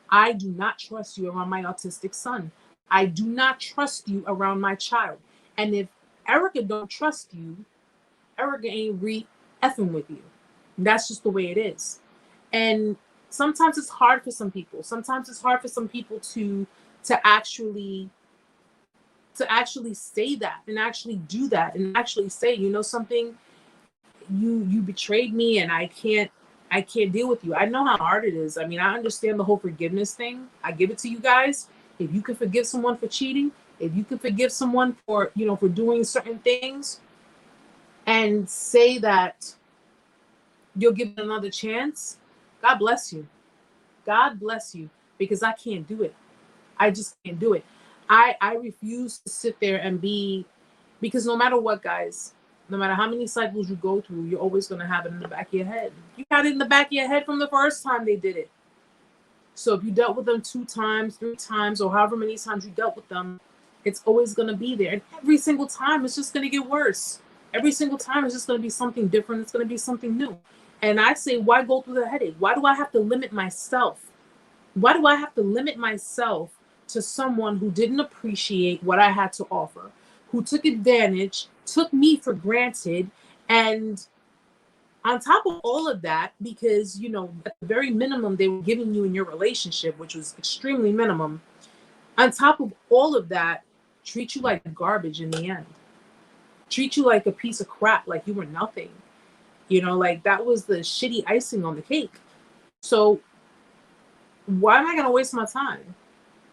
I do not trust you around my autistic son. I do not trust you around my child. And if Erica don't trust you, Erica ain't effing with you. That's just the way it is. And sometimes it's hard for some people. Sometimes it's hard for some people to actually say that and actually do that and actually say, you know something, you betrayed me and I can't deal with you. I know how hard it is. I mean, I understand the whole forgiveness thing. I give it to you guys. If you can forgive someone for cheating, if you can forgive someone for, for doing certain things and say that you'll give it another chance, God bless you. God bless you, because I can't do it. I just can't do it. I refuse to sit there and because no matter what, guys, no matter how many cycles you go through, you're always going to have it in the back of your head. You had it in the back of your head from the first time they did it. So if you dealt with them 2 times, 3 times, or however many times you dealt with them, it's always going to be there. And every single time, it's just going to get worse. Every single time, it's just going to be something different. It's going to be something new. And I say, why go through the headache? Why do I have to limit myself? Why do I have to limit myself to someone who didn't appreciate what I had to offer, who took advantage, took me for granted, and on top of all of that, because, at the very minimum they were giving you in your relationship, which was extremely minimum, on top of all of that, treat you like garbage in the end. Treat you like a piece of crap, like you were nothing. Like that was the shitty icing on the cake. So why am I going to waste my time?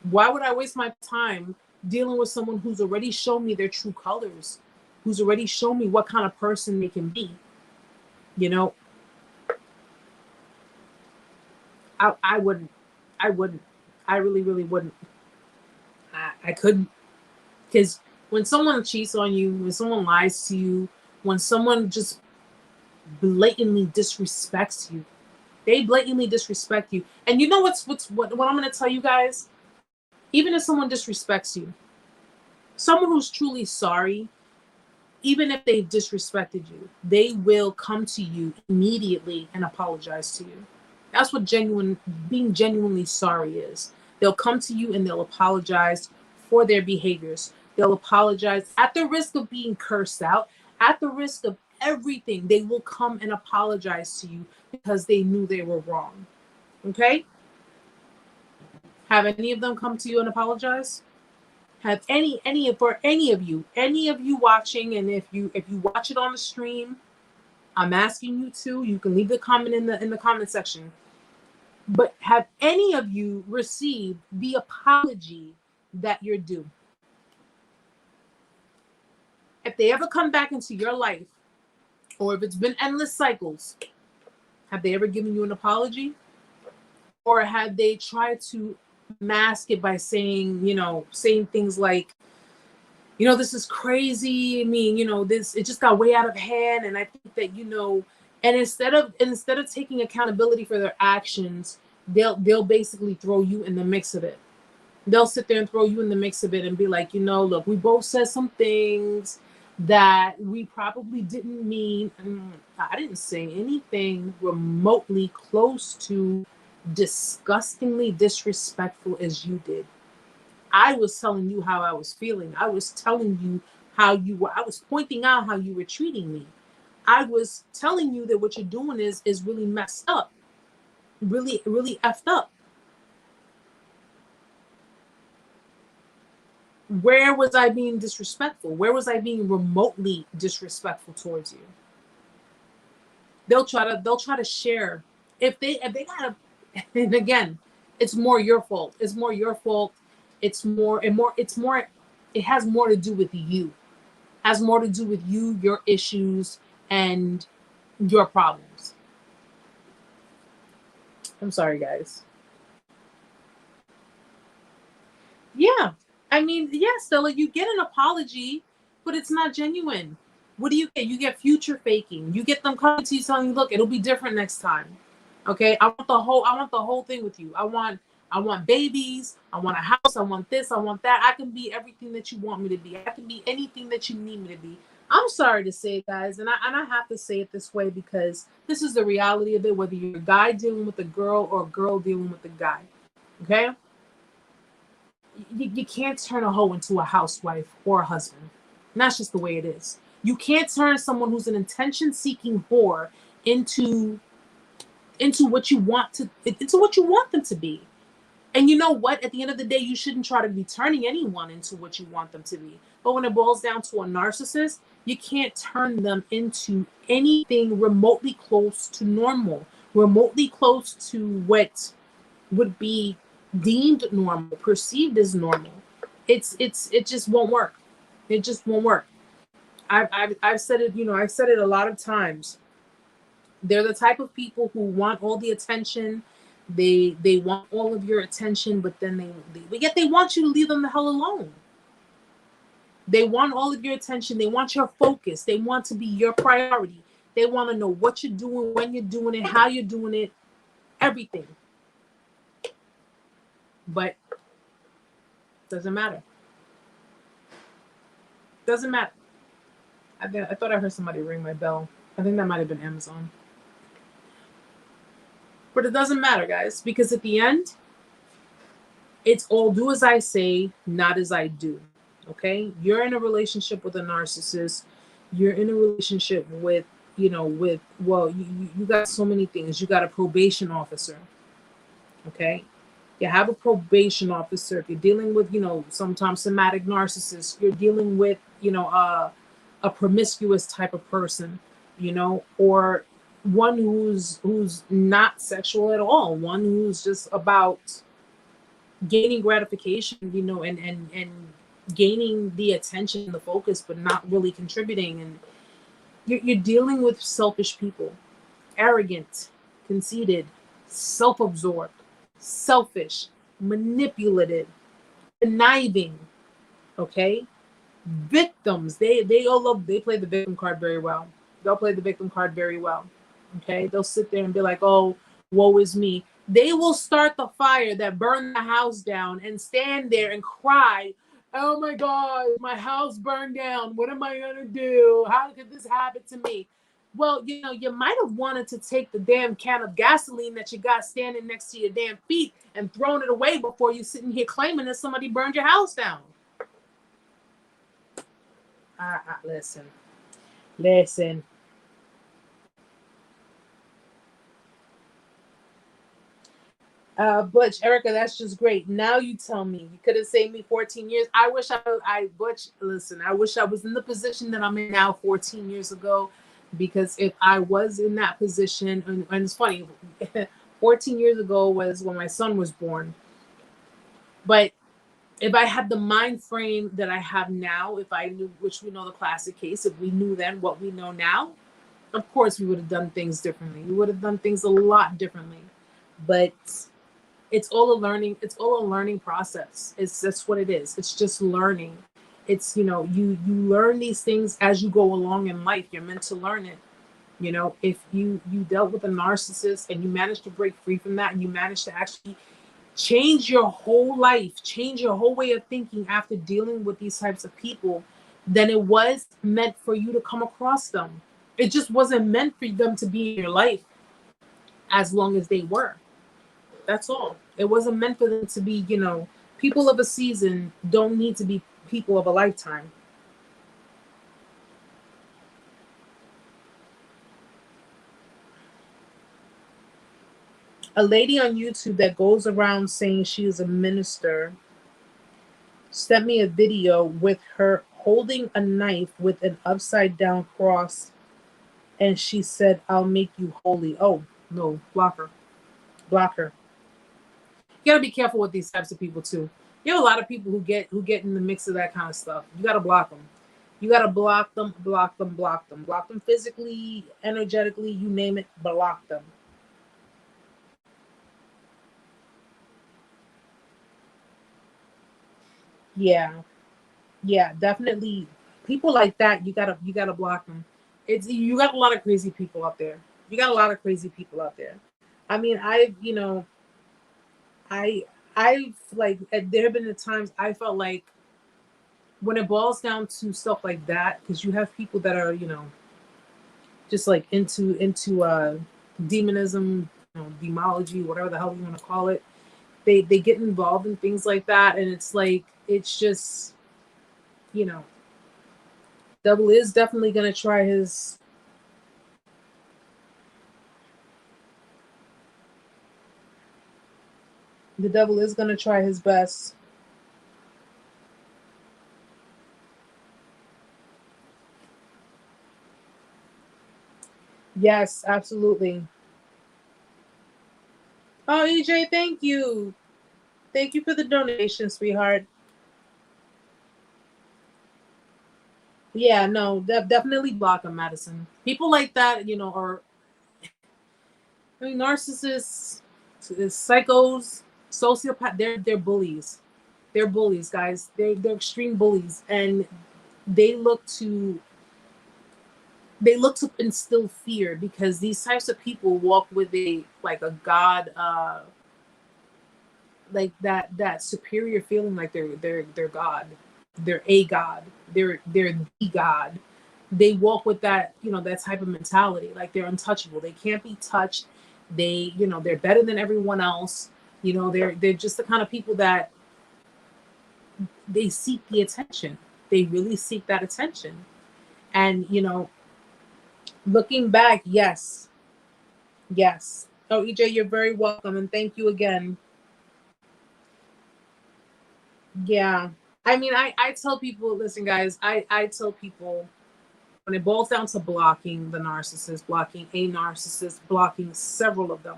Why would I waste my time dealing with someone who's already shown me their true colors, who's already shown me what kind of person they can be? I wouldn't. I really, really wouldn't. I couldn't. Because when someone cheats on you, when someone lies to you, when someone just blatantly disrespects you, they blatantly disrespect you. And you know what I'm going to tell you guys? Even if someone disrespects you, someone who's truly sorry, even if they've disrespected you, they will come to you immediately and apologize to you. That's what being genuinely sorry is. They'll come to you and they'll apologize for their behaviors. They'll apologize at the risk of being cursed out, at the risk of everything. They will come and apologize to you because they knew they were wrong. Okay? Have any of them come to you and apologize? Have any of you watching, and if you watch it on the stream, I'm asking you to. You can leave the comment in the comment section. But have any of you received the apology that you're due? If they ever come back into your life, or if it's been endless cycles, have they ever given you an apology? Or have they tried to mask it by saying things like, this is crazy. I mean, it just got way out of hand. And I think that, and instead of taking accountability for their actions, they'll basically throw you in the mix of it. They'll sit there and throw you in the mix of it and be like, look, we both said some things that we probably didn't mean. I didn't say anything remotely close to disgustingly disrespectful as you did. I was telling you how I was feeling. I was telling you how you were. I was pointing out how you were treating me. I was telling you that what you're doing is really messed up. Really, really effed up. Where was I being disrespectful? Where was I being remotely disrespectful towards you? They'll try to share if they gotta. And again, it's more your fault. It's more your fault. It's more and more. It's more. It has more to do with you. It has more to do with you, your issues, and your problems. I'm sorry, guys. Yeah. I mean, yeah, Stella, you get an apology, but it's not genuine. What do you get? You get future faking. You get them coming to you telling you, look, it'll be different next time. Okay. I want the whole thing with you. I want babies. I want a house. I want this. I want that. I can be everything that you want me to be. I can be anything that you need me to be. I'm sorry to say it, guys, and I have to say it this way because this is the reality of it, whether you're a guy dealing with a girl or a girl dealing with a guy. Okay? You can't turn a hoe into a housewife or a husband. And that's just the way it is. You can't turn someone who's an attention-seeking whore into what you want them to be. And you know what? At the end of the day, you shouldn't try to be turning anyone into what you want them to be. But when it boils down to a narcissist, you can't turn them into anything remotely close to normal, remotely close to what would be deemed normal, perceived as normal. It just won't work. It just won't work. I've said it, I've said it a lot of times. They're the type of people who want all the attention. They want all of your attention, but then they want you to leave them the hell alone. They want all of your attention. They want your focus. They want to be your priority. They want to know what you're doing, when you're doing it, how you're doing it, everything. But doesn't matter. Doesn't matter. I thought I heard somebody ring my bell. I think that might have been Amazon. But it doesn't matter, guys, because at the end, it's all do as I say, not as I do. Okay? You're in a relationship with a narcissist. You're in a relationship with, you got so many things. You got a probation officer. Okay? You have a probation officer. If you're dealing with, sometimes somatic narcissists, you're dealing with, a promiscuous type of person, or one who's not sexual at all, one who's just about gaining gratification, and gaining the attention and the focus, but not really contributing. And you're dealing with selfish people, arrogant, conceited, self-absorbed, selfish, manipulative, conniving, okay? Victims. They play the victim card very well. They'll play the victim card very well. Okay? They'll sit there and be like, oh, woe is me. They will start the fire that burned the house down and stand there and cry, oh my God, my house burned down. What am I gonna do? How could this happen to me? Well, you might have wanted to take the damn can of gasoline that you got standing next to your damn feet and thrown it away before you sitting here claiming that somebody burned your house down. Listen. Butch, Erica, that's just great. Now you tell me. You could have saved me 14 years. Butch, listen, I wish I was in the position that I'm in now 14 years ago, because if I was in that position, and it's funny, 14 years ago was when my son was born. But if I had the mind frame that I have now, if I knew, which we know the classic case, if we knew then what we know now, of course we would have done things differently. We would have done things a lot differently. But it's all a learning process. That's what it is. It's just learning. It's, you learn these things as you go along in life. You're meant to learn it. If you dealt with a narcissist and you managed to break free from that, and you managed to actually change your whole life, change your whole way of thinking after dealing with these types of people, then it was meant for you to come across them. It just wasn't meant for them to be in your life as long as they were. That's all. It wasn't meant for them to be, people of a season don't need to be people of a lifetime. A lady on YouTube that goes around saying she is a minister sent me a video with her holding a knife with an upside down cross, and she said, "I'll make you holy." Oh no, block her, block her. You gotta be careful with these types of people too. You have a lot of people who get in the mix of that kind of stuff. You gotta block them. You gotta block them, block them, block them, block them physically, energetically, you name it, block them. Yeah, yeah, definitely. People like that, you gotta block them. It's you got a lot of crazy people out there. You got a lot of crazy people out there. I mean, I I've like there have been the times I felt like when it boils down to stuff like that, because you have people that are, just like into demonism, demology, whatever the hell you want to call it. They get involved in things like that, and it's like it's just, you know, devil is definitely gonna try his. The devil is gonna try his best. Yes, absolutely. Oh, EJ, thank you. Thank you for the donation, sweetheart. Yeah, no, definitely block them, Madison. People like that, are, I mean, narcissists, psychos, sociopath. They're bullies. They're bullies, guys. They're extreme bullies, and they look to they look to instill fear because these types of people walk with a like a god, like that superior feeling, like they're God, they're a God, they're the God. They walk with that, that type of mentality, like they're untouchable, they can't be touched. They're better than everyone else. They're just the kind of people that they seek the attention. They really seek that attention. And looking back, yes, yes. Oh, EJ, you're very welcome, and thank you again. Yeah. I mean, I tell people, listen, guys, I tell people when it boils down to blocking the narcissist, blocking a narcissist, blocking several of them,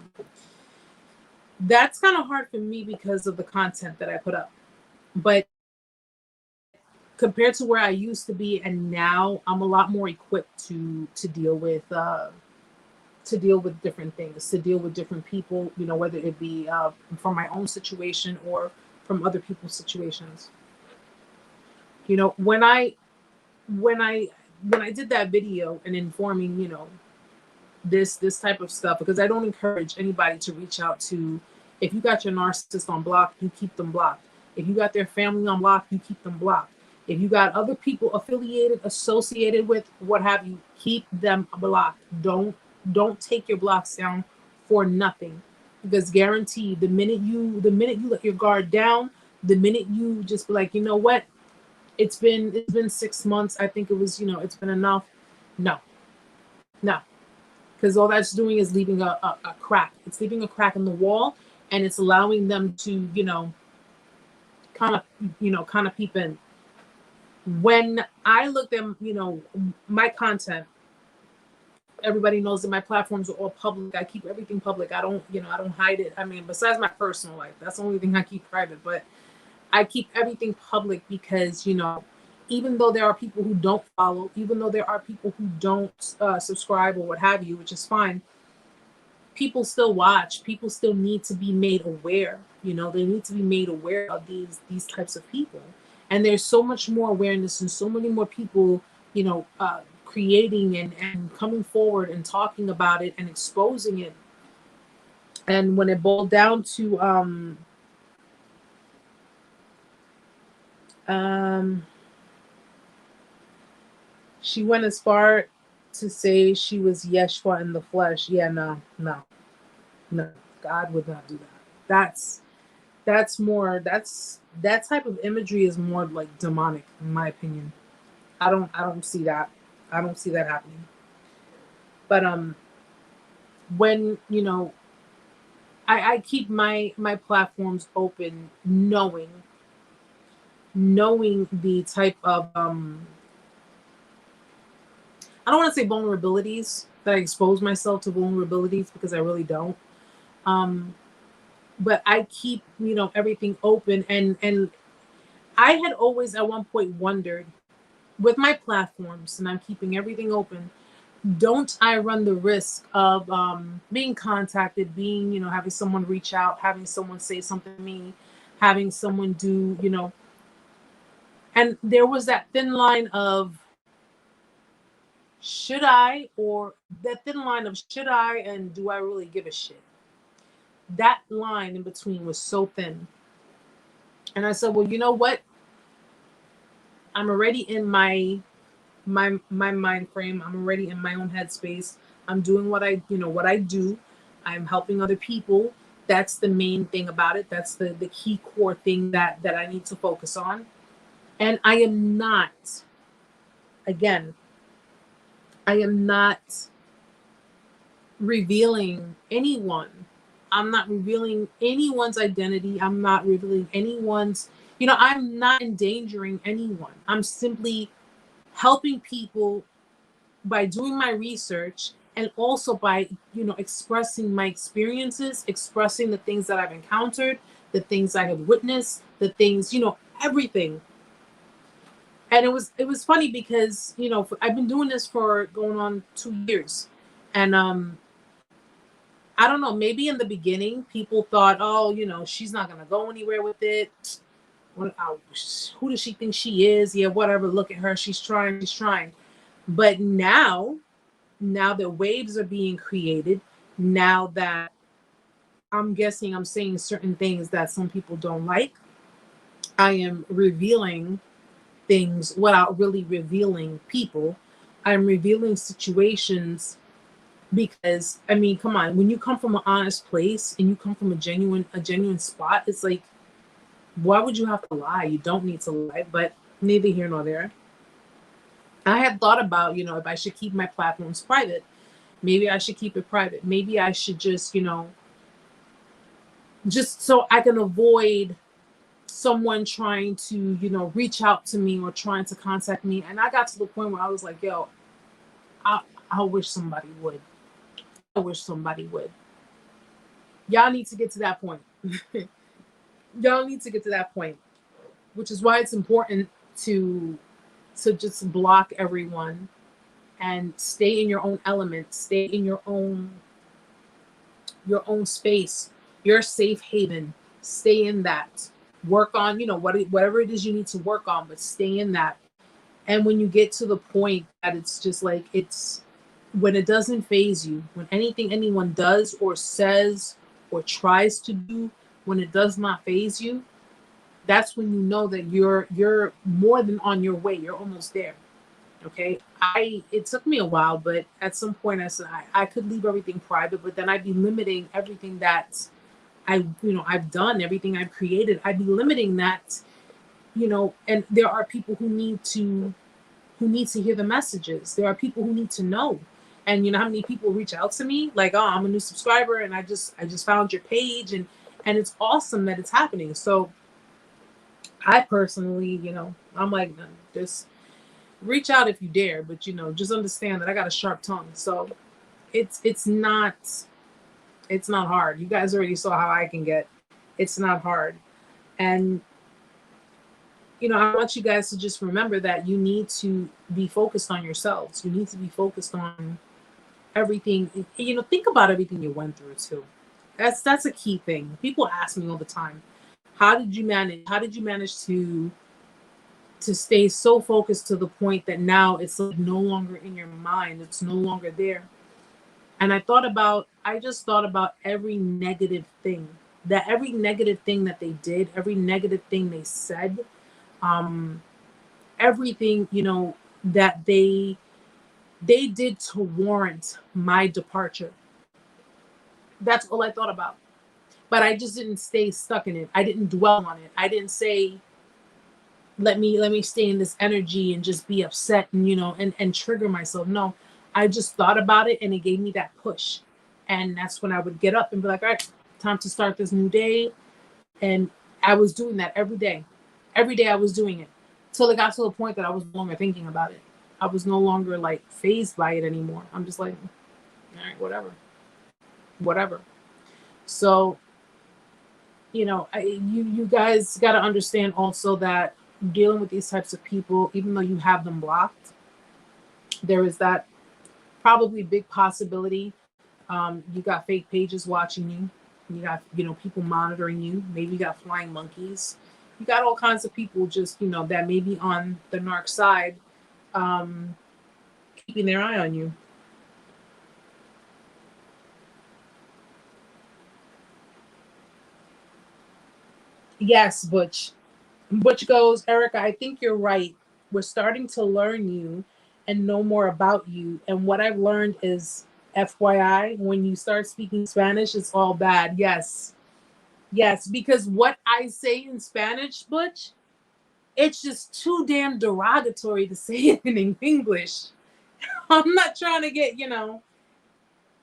that's kind of hard for me because of the content that I put up. But compared to where I used to be and now, I'm a lot more equipped to deal with different things, to deal with different people, whether it be from my own situation or from other people's situations. When I when I did that video and informing, this type of stuff, because I don't encourage anybody to reach out to. If you got your narcissist on block, you keep them blocked. If you got their family on block, you keep them blocked. If you got other people affiliated, associated with, what have you, keep them blocked. Don't take your blocks down for nothing, because guaranteed, the minute you let your guard down, the minute you just be like, you know what, it's been 6 months. I think it was, it's been enough. No, no, because all that's doing is leaving a crack. It's leaving a crack in the wall, and it's allowing them to, kind of peep in. When I looked at, my content, everybody knows that my platforms are all public. I keep everything public. I don't hide it. I mean, besides my personal life, that's the only thing I keep private. But I keep everything public because, even though there are people who don't follow, even though there are people who don't subscribe or what have you, which is fine, people still watch. People still need to be made aware. They need to be made aware of these types of people. And there's so much more awareness and so many more people, creating and coming forward and talking about it and exposing it. And when it boiled down to um she went as far to say she was Yeshua in the flesh. Yeah, no, no, no. God would not do that. That's more. That type of imagery is more like demonic, in my opinion. I don't see that. I don't see that happening. But when I keep my platforms open, knowing knowing the type of I don't want to say vulnerabilities, that I expose myself to vulnerabilities, because I really don't. Um, but I keep, everything open, and I had always at one point wondered, with my platforms, and I'm keeping everything open, don't I run the risk of being contacted, being, having someone reach out, having someone say something to me, having someone do, and there was that thin line of should I, or that thin line of should I and do I really give a shit? That line in between was so thin. And I said, well, you know what? I'm already in my mind frame. I'm already in my own headspace. I'm doing what I do. I'm helping other people. That's the main thing about it. That's the key core thing that I need to focus on. And I am not, again, I am not revealing anyone. I'm not revealing anyone's identity. I'm not revealing anyone's, I'm not endangering anyone. I'm simply helping people by doing my research, and also by, expressing my experiences, expressing the things that I've encountered, the things I have witnessed, the things, everything. And it was funny because, I've been doing this for going on 2 years. And I don't know, maybe in the beginning people thought, oh, she's not gonna go anywhere with it. Who does she think she is? Yeah, whatever, look at her, she's trying. But now that waves are being created, now that I'm guessing I'm saying certain things that some people don't like, I am revealing things without really revealing people. I'm revealing situations because, I mean, come on, when you come from an honest place and you come from a genuine spot, it's like, why would you have to lie? You don't need to lie, but neither here nor there. I had thought about, if I should keep my platforms private. Maybe I should keep it private. Maybe I should just, just so I can avoid someone trying to, reach out to me or trying to contact me. And I got to the point where I was like, yo, I wish somebody would. I wish somebody would. Y'all need to get to that point. Y'all need to get to that point, which is why it's important to just block everyone and stay in your own element, stay in your own space, your safe haven. Stay in that. Work on, whatever it is you need to work on, but stay in that. And when you get to the point that it's just like, it's when it doesn't phase you, when anything anyone does or says or tries to do, when it does not phase you, that's when you know that you're more than on your way. You're almost there. Okay. It took me a while, but at some point I said I could leave everything private, but then I'd be limiting everything that I've done, everything I've created. I'd be limiting that, and there are people who need to hear the messages. There are people who need to know. And you know how many people reach out to me like, oh, I'm a new subscriber and I just found your page, and it's awesome that it's happening. So I personally, I'm like, just reach out if you dare, but just understand that I got a sharp tongue. So it's not hard. You guys already saw how I can get. It's not hard. And I want you guys to just remember that you need to be focused on yourselves. You need to be focused on everything. Think about everything you went through too. That's a key thing. People ask me all the time, how did you manage to stay so focused to the point that now it's like no longer in your mind, it's no longer there. And I just thought about every negative thing that they did, every negative thing they said, everything, that they did to warrant my departure. That's all I thought about. But I just didn't stay stuck in it. I didn't dwell on it. I didn't say, let me stay in this energy and just be upset and, and trigger myself. No, I just thought about it and it gave me that push. And that's when I would get up and be like, all right, time to start this new day. And I was doing that every day. Every day I was doing it till it got to the point that I was no longer thinking about it. I was no longer like phased by it anymore. I'm just like, all right, whatever, whatever. So, you guys got to understand also that dealing with these types of people, even though you have them blocked, there is that probably big possibility. You got fake pages watching you. You got, people monitoring you. Maybe you got flying monkeys. You got all kinds of people just, that may be on the narc side, um, keeping their eye on you. Yes, Butch. Butch goes, Erica, I think you're right. We're starting to learn you and know more about you. And what I've learned is, FYI, when you start speaking Spanish, it's all bad. Yes. Yes, because what I say in Spanish, Butch, it's just too damn derogatory to say it in English. I'm not trying to get,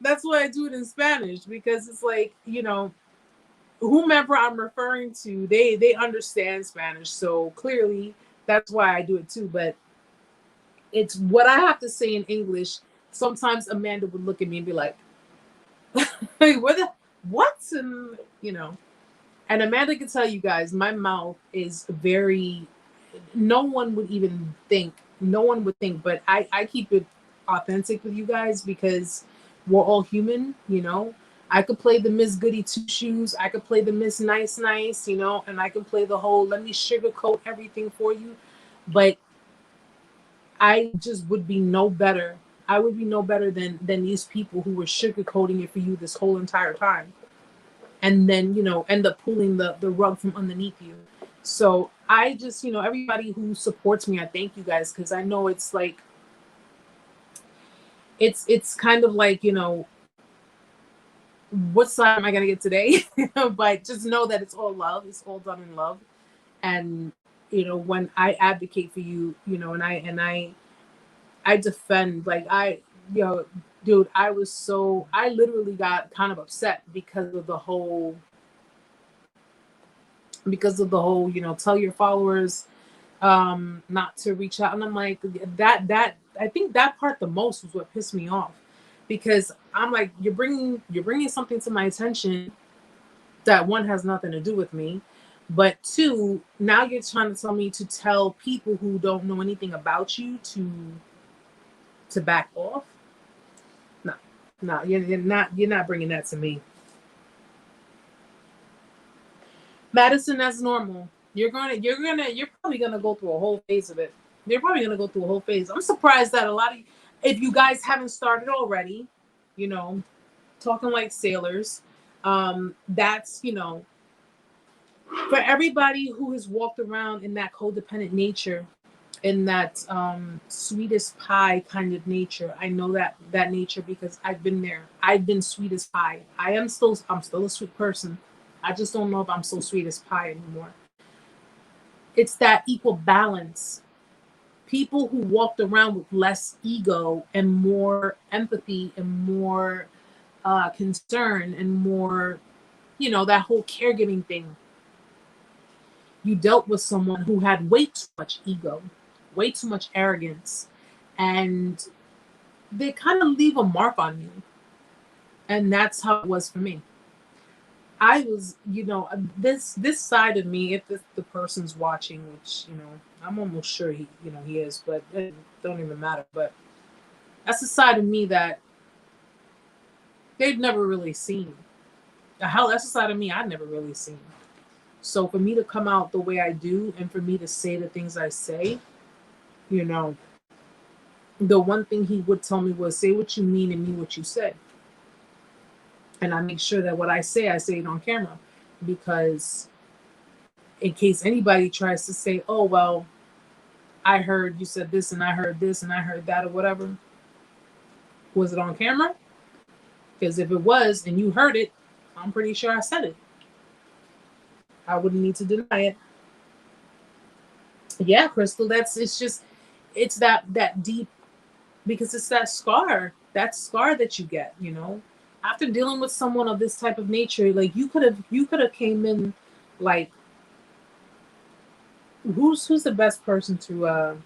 that's why I do it in Spanish, because it's like, whomever I'm referring to, they understand Spanish. So clearly that's why I do it too. But it's what I have to say in English. Sometimes Amanda would look at me and be like, hey, what? And Amanda can tell you guys, my mouth is very, no one would even think, no one would think, but I keep it authentic with you guys because we're all human, I could play the Miss Goody Two Shoes, I could play the Miss Nice Nice, and I can play the whole let me sugarcoat everything for you, but I just would be no better. I would be no better than these people who were sugarcoating it for you this whole entire time, and then end up pulling the rug from underneath you. So I just, everybody who supports me, I thank you guys, because I know it's like it's kind of like, what side am I gonna get today? But just know that it's all love, it's all done in love. And when I advocate for you, and I defend, like, dude, I literally got kind of upset because of the whole, tell your followers not to reach out. And I'm like, that I think that part the most was what pissed me off, because I'm like, you're bringing something to my attention that, one, has nothing to do with me, but two, now you're trying to tell me to tell people who don't know anything about you to back off. No, you're not bringing that to me. Madison, that's normal. You're probably gonna go through a whole phase of it. You're probably gonna go through a whole phase. I'm surprised that a lot of, if you guys haven't started already, talking like sailors. That's, for everybody who has walked around in that codependent nature, in that sweetest pie kind of nature. I know that nature because I've been there. I've been sweet as pie. I'm still a sweet person. I just don't know if I'm so sweet as pie anymore. It's that equal balance. People who walked around with less ego and more empathy and more concern and more, that whole caregiving thing. You dealt with someone who had way too much ego, way too much arrogance, and they kind of leave a mark on you. And that's how it was for me. I was, this side of me, if the person's watching, which, I'm almost sure he is, but it don't even matter. But that's the side of me that they've never really seen. Hell, that's the side of me I've never really seen. So for me to come out the way I do, and for me to say the things I say, the one thing he would tell me was, say what you mean and mean what you say. And I make sure that what I say it on camera, because in case anybody tries to say, oh, well, I heard you said this and I heard this and I heard that or whatever. Was it on camera? Because if it was and you heard it, I'm pretty sure I said it. I wouldn't need to deny it. Yeah, Crystal, it's that deep, because it's that scar that you get, after dealing with someone of this type of nature. Like, you could have came in, like, who's the best person to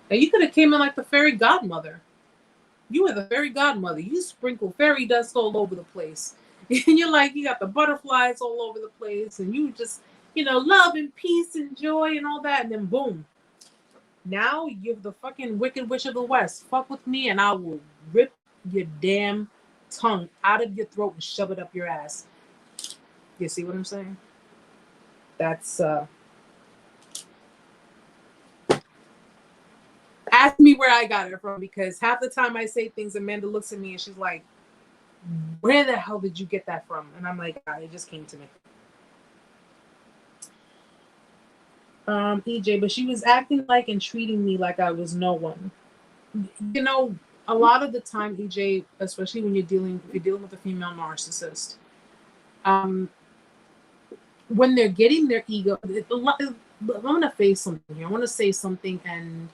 and you could have came in like the fairy godmother. You were the fairy godmother. You sprinkle fairy dust all over the place. And you're like, you got the butterflies all over the place, and you just, love and peace and joy and all that, and then boom. Now you're the fucking wicked witch of the west. Fuck with me and I will rip your damn tongue out of your throat and shove it up your ass. You see what I'm saying? That's ask me where I got it from, because half the time I say things, Amanda looks at me and she's like, where the hell did you get that from? And I'm like, it just came to me. EJ, but she was acting like and treating me like I was no one. A lot of the time, EJ, especially when you're dealing with a female narcissist, when they're getting their ego, I'm gonna face something here. I want to say something, and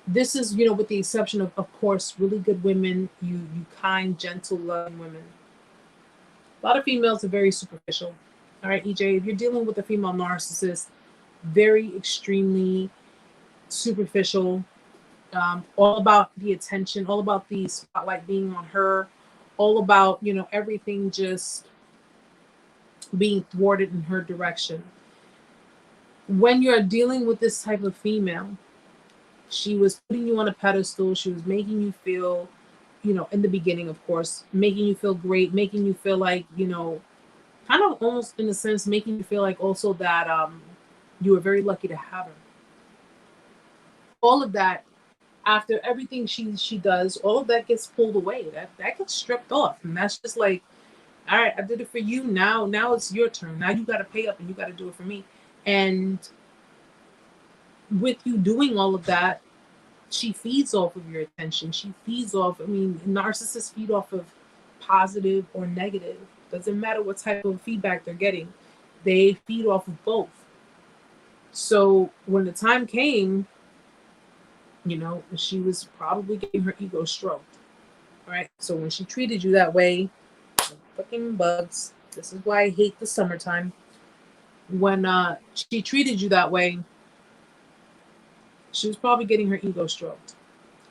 this is, with the exception of course, really good women, you kind, gentle, loving women. A lot of females are very superficial. All right, EJ, if you're dealing with a female narcissist, very extremely superficial, all about the attention, all about the spotlight being on her, all about, everything just being thwarted in her direction. When you're dealing with this type of female, she was putting you on a pedestal. She was making you feel, in the beginning, of course, making you feel great, making you feel like, kind of almost in a sense, making you feel like also that you were very lucky to have her. All of that, after everything she does, all of that gets pulled away. That gets stripped off. And that's just like, all right, I did it for you. Now it's your turn. Now you got to pay up and you got to do it for me. And with you doing all of that, she feeds off of your attention. She feeds off, narcissists feed off of positive or negative. Doesn't matter what type of feedback they're getting. They feed off of both. So when the time came, she was probably getting her ego stroked. All right. So when she treated you that way, fucking bugs. This is why I hate the summertime. When she treated you that way, she was probably getting her ego stroked.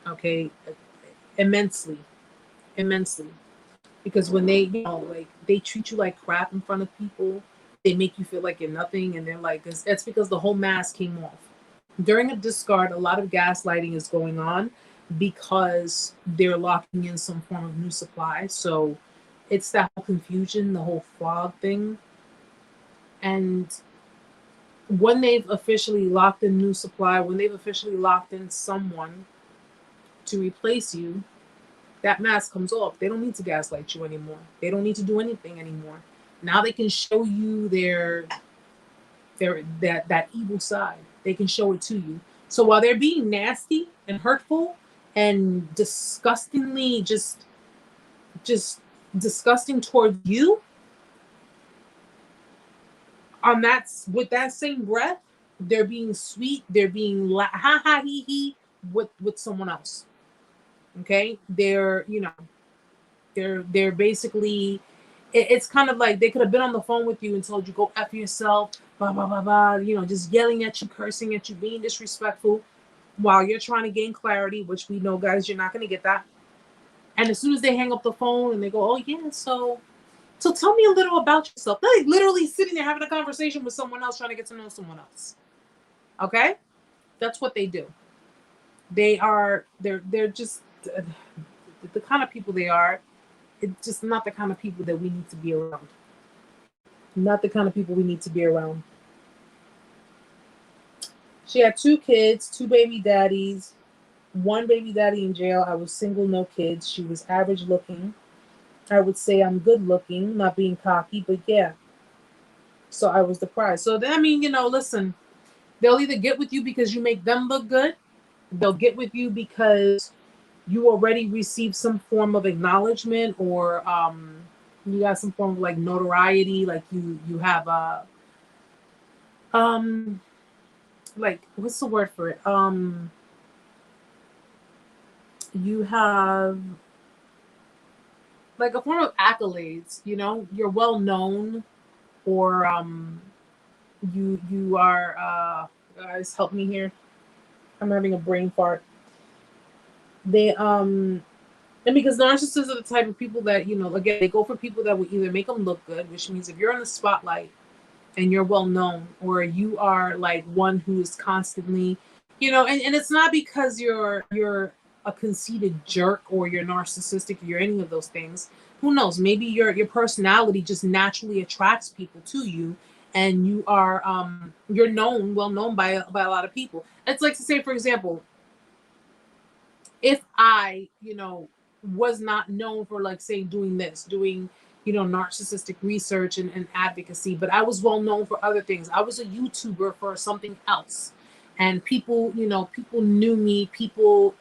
Okay. Immensely. Because when they, they treat you like crap in front of people, they make you feel like you're nothing. And they're like, that's because the whole mask came off. During a discard, a lot of gaslighting is going on because they're locking in some form of new supply. So it's that whole confusion, the whole fog thing. And when they've officially locked in new supply, when they've officially locked in someone to replace you, that mask comes off. They don't need to gaslight you anymore. They don't need to do anything anymore. Now they can show you that evil side. They can show it to you. So while they're being nasty and hurtful and disgustingly just disgusting toward you, with that same breath, they're being sweet, they're being ha ha he he with someone else. Okay? They're basically, it's kind of like they could have been on the phone with you and told you, go F yourself, blah, blah, blah, blah, just yelling at you, cursing at you, being disrespectful while you're trying to gain clarity, which we know, guys, you're not going to get that. And as soon as they hang up the phone and they go, oh, yeah, so tell me a little about yourself. They're like literally sitting there having a conversation with someone else, trying to get to know someone else. Okay? That's what they do. They're just the kind of people they are. It's just not the kind of people that we need to be around. Not the kind of people we need to be around. She had 2 kids, 2 baby daddies, 1 baby daddy in jail. I was single, no kids. She was average looking. I would say I'm good looking, not being cocky, but yeah. So I was the prize. So then, listen, they'll either get with you because you make them look good. They'll get with you because you already received some form of acknowledgement, or you got some form of like notoriety, like you have like, what's the word for it? You have like a form of accolades, you're well known, or you are guys, help me here. I'm having a brain fart. They And because narcissists are the type of people that, again, they go for people that will either make them look good, which means if you're in the spotlight and you're well known, or you are like one who is constantly, and it's not because you're a conceited jerk or you're narcissistic or you're any of those things. Who knows? Maybe your personality just naturally attracts people to you, and you're well known by a lot of people. It's like to say, for example, if I, was not known for, like, say, doing narcissistic research and advocacy, but I was well known for other things. I was a YouTuber for something else. And people knew me, people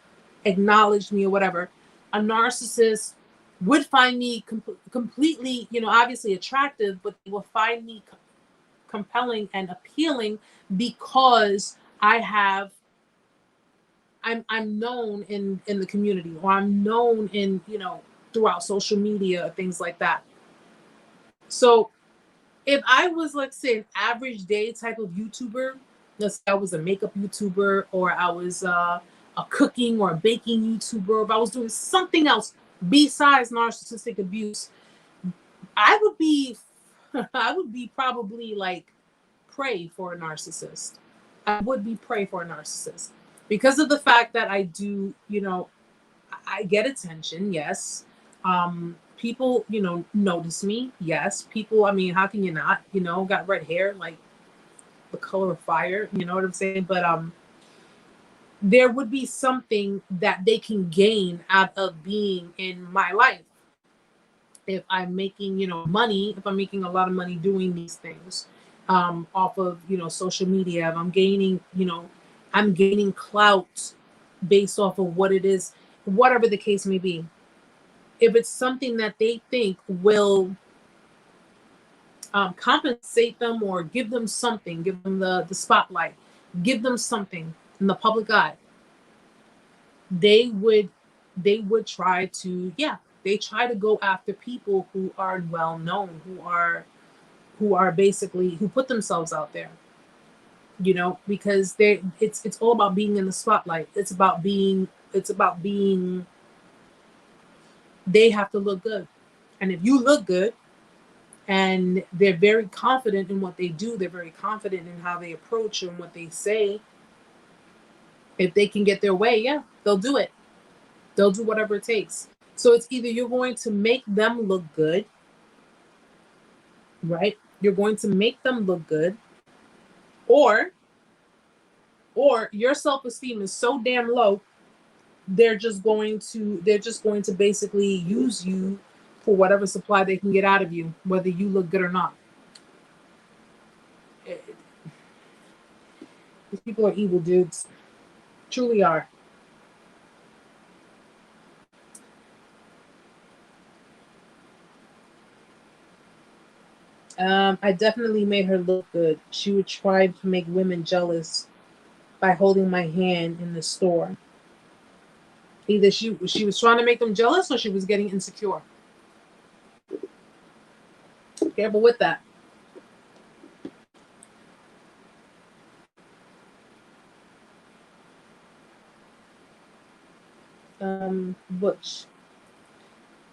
acknowledged me or whatever. A narcissist would find me completely, obviously attractive, but they will find me compelling and appealing because I'm known in the community, or I'm known in, throughout social media, things like that. So if I was, like, say, an average day type of YouTuber, let's say I was a makeup YouTuber, or I was a cooking or a baking YouTuber, or if I was doing something else besides narcissistic abuse, I would be I would be probably like prey for a narcissist. I would be prey for a narcissist because of the fact that I do, I get attention. Yes. People, notice me. Yes. People, I mean, how can you not, got red hair, like the color of fire, you know what I'm saying? But, there would be something that they can gain out of being in my life. If I'm making, money, if I'm making a lot of money doing these things, off of, social media, if I'm gaining clout based off of what it is, whatever the case may be. If it's something that they think will compensate them or give them something, give them the spotlight, give them something in the public eye, they would try to, they try to go after people who are well known, who are basically, who put themselves out there, because it's all about being in the spotlight. It's about being they have to look good. And if you look good, and they're very confident in what they do, they're very confident in how they approach and what they say, if they can get their way, yeah, they'll do it. They'll do whatever it takes. So it's either you're going to make them look good, right? You're going to make them look good, or your self-esteem is so damn low, they're just going to basically use you for whatever supply they can get out of you, whether you look good or not. These people are evil dudes. Truly are. I definitely made her look good. She would try to make women jealous by holding my hand in the store. Either she was trying to make them jealous, or she was getting insecure. Careful with that.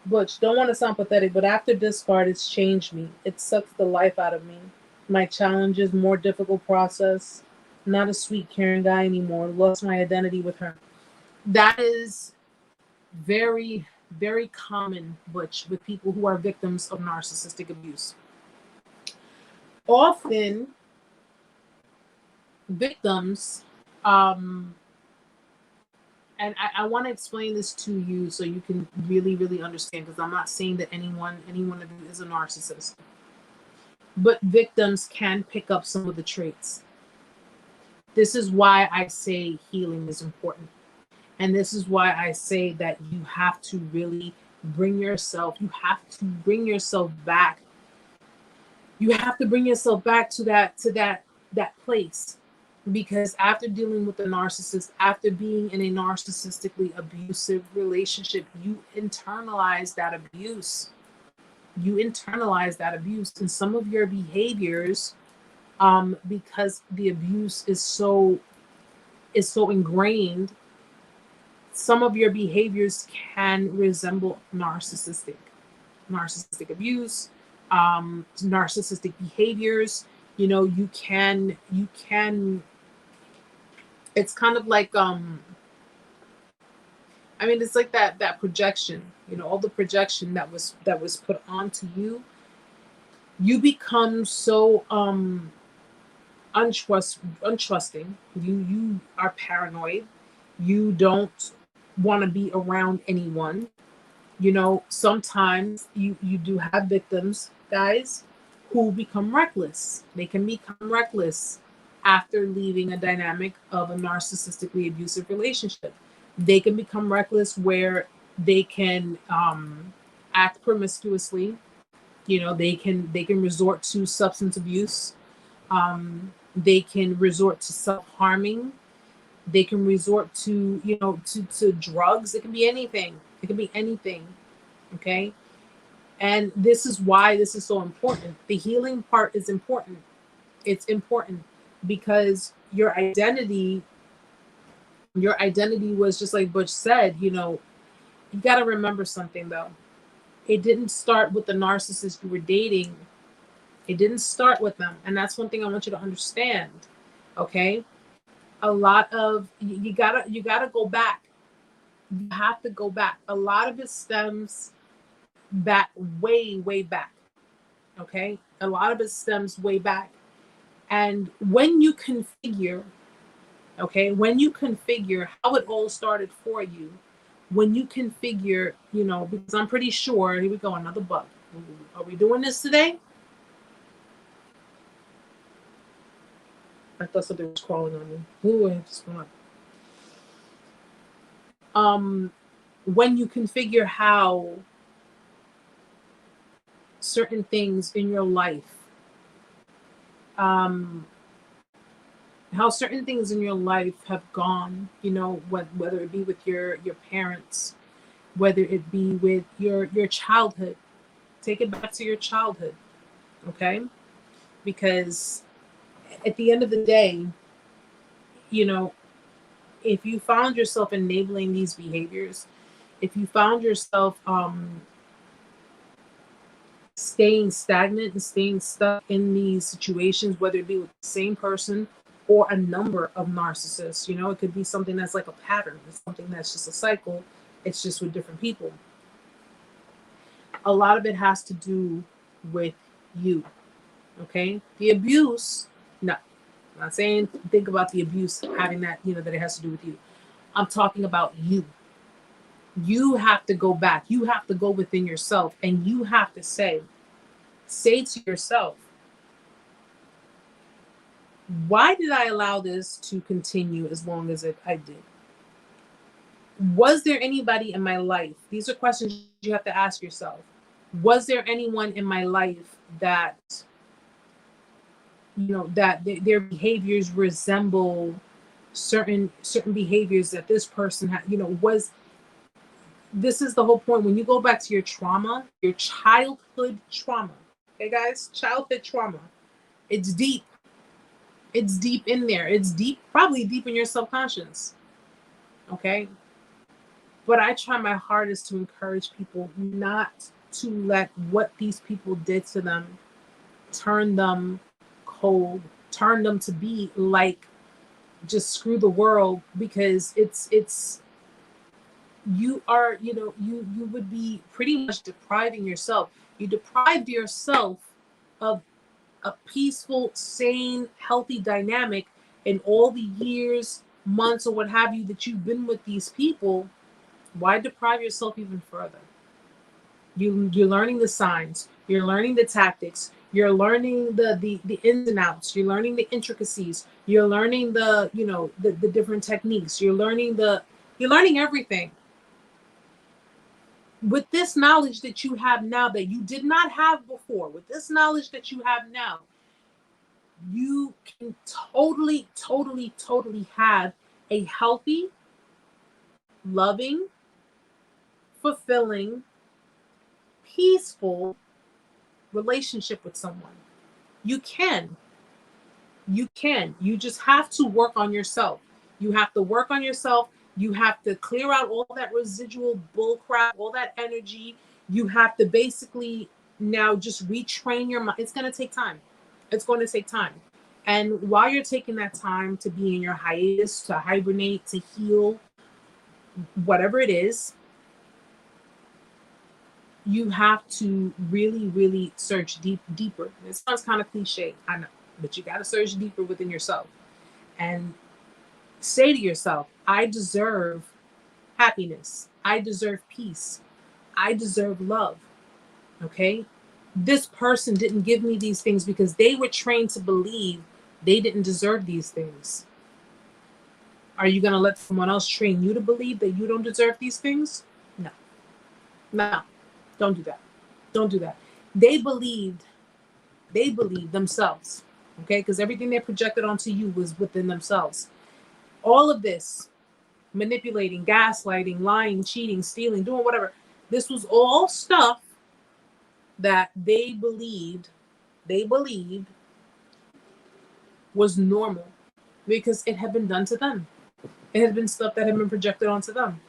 Butch, don't want to sound pathetic, but after discard, it's changed me. It sucks the life out of me. My challenges, more difficult process. Not a sweet, caring guy anymore. Lost my identity with her. That is very, very common, Butch, with people who are victims of narcissistic abuse. Often, victims, and I want to explain this to you so you can really, really understand, because I'm not saying that any one of you is a narcissist. But victims can pick up some of the traits. This is why I say healing is important. And this is why I say that you have to really bring yourself back. You have to bring yourself back to that place. Because after dealing with the narcissist, after being in a narcissistically abusive relationship, you internalize that abuse. And some of your behaviors because the abuse is so ingrained. Some of your behaviors can resemble narcissistic abuse, narcissistic behaviors. You can it's kind of like it's like that projection, all the projection that was put onto you. You become so untrusting. You are paranoid. You don't want to be around anyone. Sometimes you do have victims, guys, who become reckless. They can become reckless after leaving a dynamic of a narcissistically abusive relationship. They can become reckless where they can act promiscuously. They can resort to substance abuse. They can resort to self-harming. They can resort to to drugs. It can be anything. It can be anything. Okay. And this is why this is so important. The healing part is important. It's important because your identity was, just like Butch said, you got to remember something though. It didn't start with the narcissist you were dating. It didn't start with them. And that's one thing I want you to understand. Okay. A lot of you gotta go back. You have to go back. A lot of it stems back, way back. Okay. A lot of it stems way back. And when you configure, how it all started for you, when you configure, because I'm pretty sure, here we go, another bug. Are we doing this today? I thought something was crawling on me. Ooh, I just went up. When you configure how certain things in your life, have gone, whether it be with your parents, whether it be with your childhood. Take it back to your childhood, okay? Because at the end of the day, if you found yourself enabling these behaviors, if you found yourself staying stagnant and staying stuck in these situations, whether it be with the same person or a number of narcissists, it could be something that's like a pattern. It's something that's just a cycle. It's just with different people. A lot of it has to do with you. Okay? The abuse, no. I'm not saying think about the abuse having that, that it has to do with you. I'm talking about you. You have to go back. You have to go within yourself and you have to say to yourself, why did I allow this to continue as long as I did? Was there anybody in my life? These are questions you have to ask yourself. Was there anyone in my life that, that their behaviors resemble certain behaviors that this person had, this is the whole point. When you go back to your trauma, your childhood trauma, okay, guys, childhood trauma, it's deep. It's deep in there. It's deep, probably deep in your subconscious. Okay. But I try my hardest to encourage people not to let what these people did to them turn them cold, turn them to be like, just screw the world, because it's you are, you would be pretty much depriving yourself. You deprived yourself of a peaceful, sane, healthy dynamic in all the years, months, or what have you that you've been with these people. Why deprive yourself even further? You're learning the signs. You're learning the tactics. You're learning the ins and outs. You're learning the intricacies. You're learning the different techniques. You're learning everything. With this knowledge that you have now that you did not have before, with this knowledge that you have now, you can totally have a healthy, loving, fulfilling, peaceful relationship with someone. You can. You can. You just have to work on yourself. You have to work on yourself. You have to clear out all that residual bull crap, all that energy. You have to basically now just retrain your mind. It's going to take time. It's going to take time. And while you're taking that time to be in your hiatus, to hibernate, to heal, whatever it is, you have to really, really search deeper. It sounds kind of cliche, I know, but you got to search deeper within yourself and say to yourself, I deserve happiness. I deserve peace. I deserve love. Okay? This person didn't give me these things because they were trained to believe they didn't deserve these things. Are you going to let someone else train you to believe that you don't deserve these things? No. No. Don't do that. Don't do that. They believed themselves. Okay? Because everything they projected onto you was within themselves. All of this, manipulating, gaslighting, lying, cheating, stealing, doing whatever, this was all stuff that they believed was normal because it had been done to them. It had been stuff that had been projected onto them.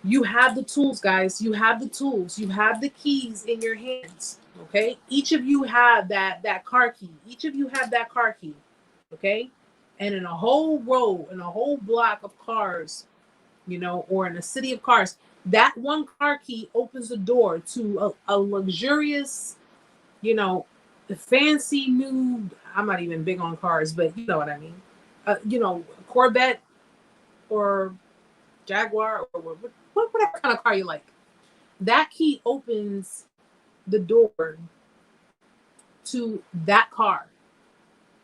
You have the tools, guys. You have the tools. You have the keys in your hands. Okay? Each of you have that car key. Each of you have that car key. Okay? And in a whole row, in a whole block of cars, you know, or in a city of cars, that one car key opens the door to a luxurious, you know, fancy new, I'm not even big on cars, but you know what I mean. You know, Corvette or Jaguar or whatever kind of car you like. That key opens the door to that car.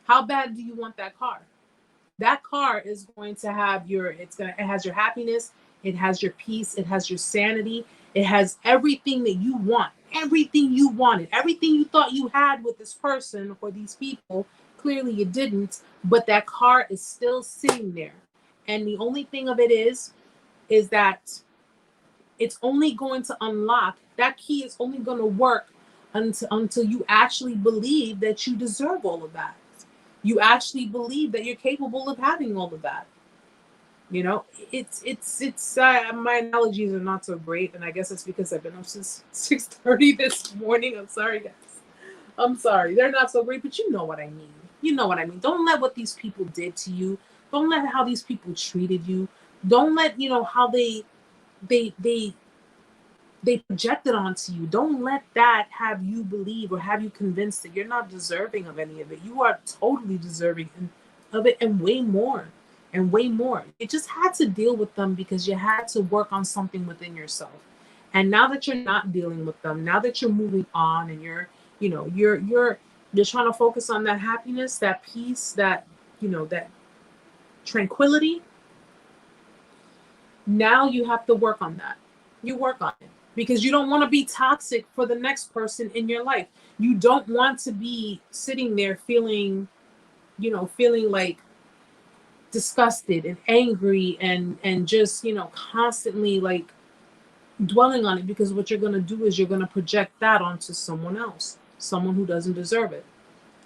How bad do you want that car? That car is going to have it has your happiness, it has your peace, it has your sanity, it has everything that you want, everything you wanted, everything you thought you had with this person or these people. Clearly you didn't, but that car is still sitting there. And the only thing of it is that it's only going to unlock, that key is only going to work until you actually believe that you deserve all of that. You actually believe that you're capable of having all of that. You know, it's my analogies are not so great, and I guess it's because I've been up since 6:30 this morning. I'm sorry, guys. I'm sorry. They're not so great, but you know what I mean. You know what I mean. Don't let what these people did to you. Don't let how these people treated you. Don't let, you know, how they projected onto you. Don't let that have you believe or have you convinced that you're not deserving of any of it. You are totally deserving of it, and way more. And way more. You just had to deal with them because you had to work on something within yourself. And now that you're not dealing with them, now that you're moving on and you're trying to focus on that happiness, that peace, that, you know, that tranquility, now you have to work on that. You work on it because you don't want to be toxic for the next person in your life. You don't want to be sitting there feeling like disgusted and angry and just, you know, constantly like dwelling on it, because what you're going to do is you're going to project that onto someone else, someone who doesn't deserve it.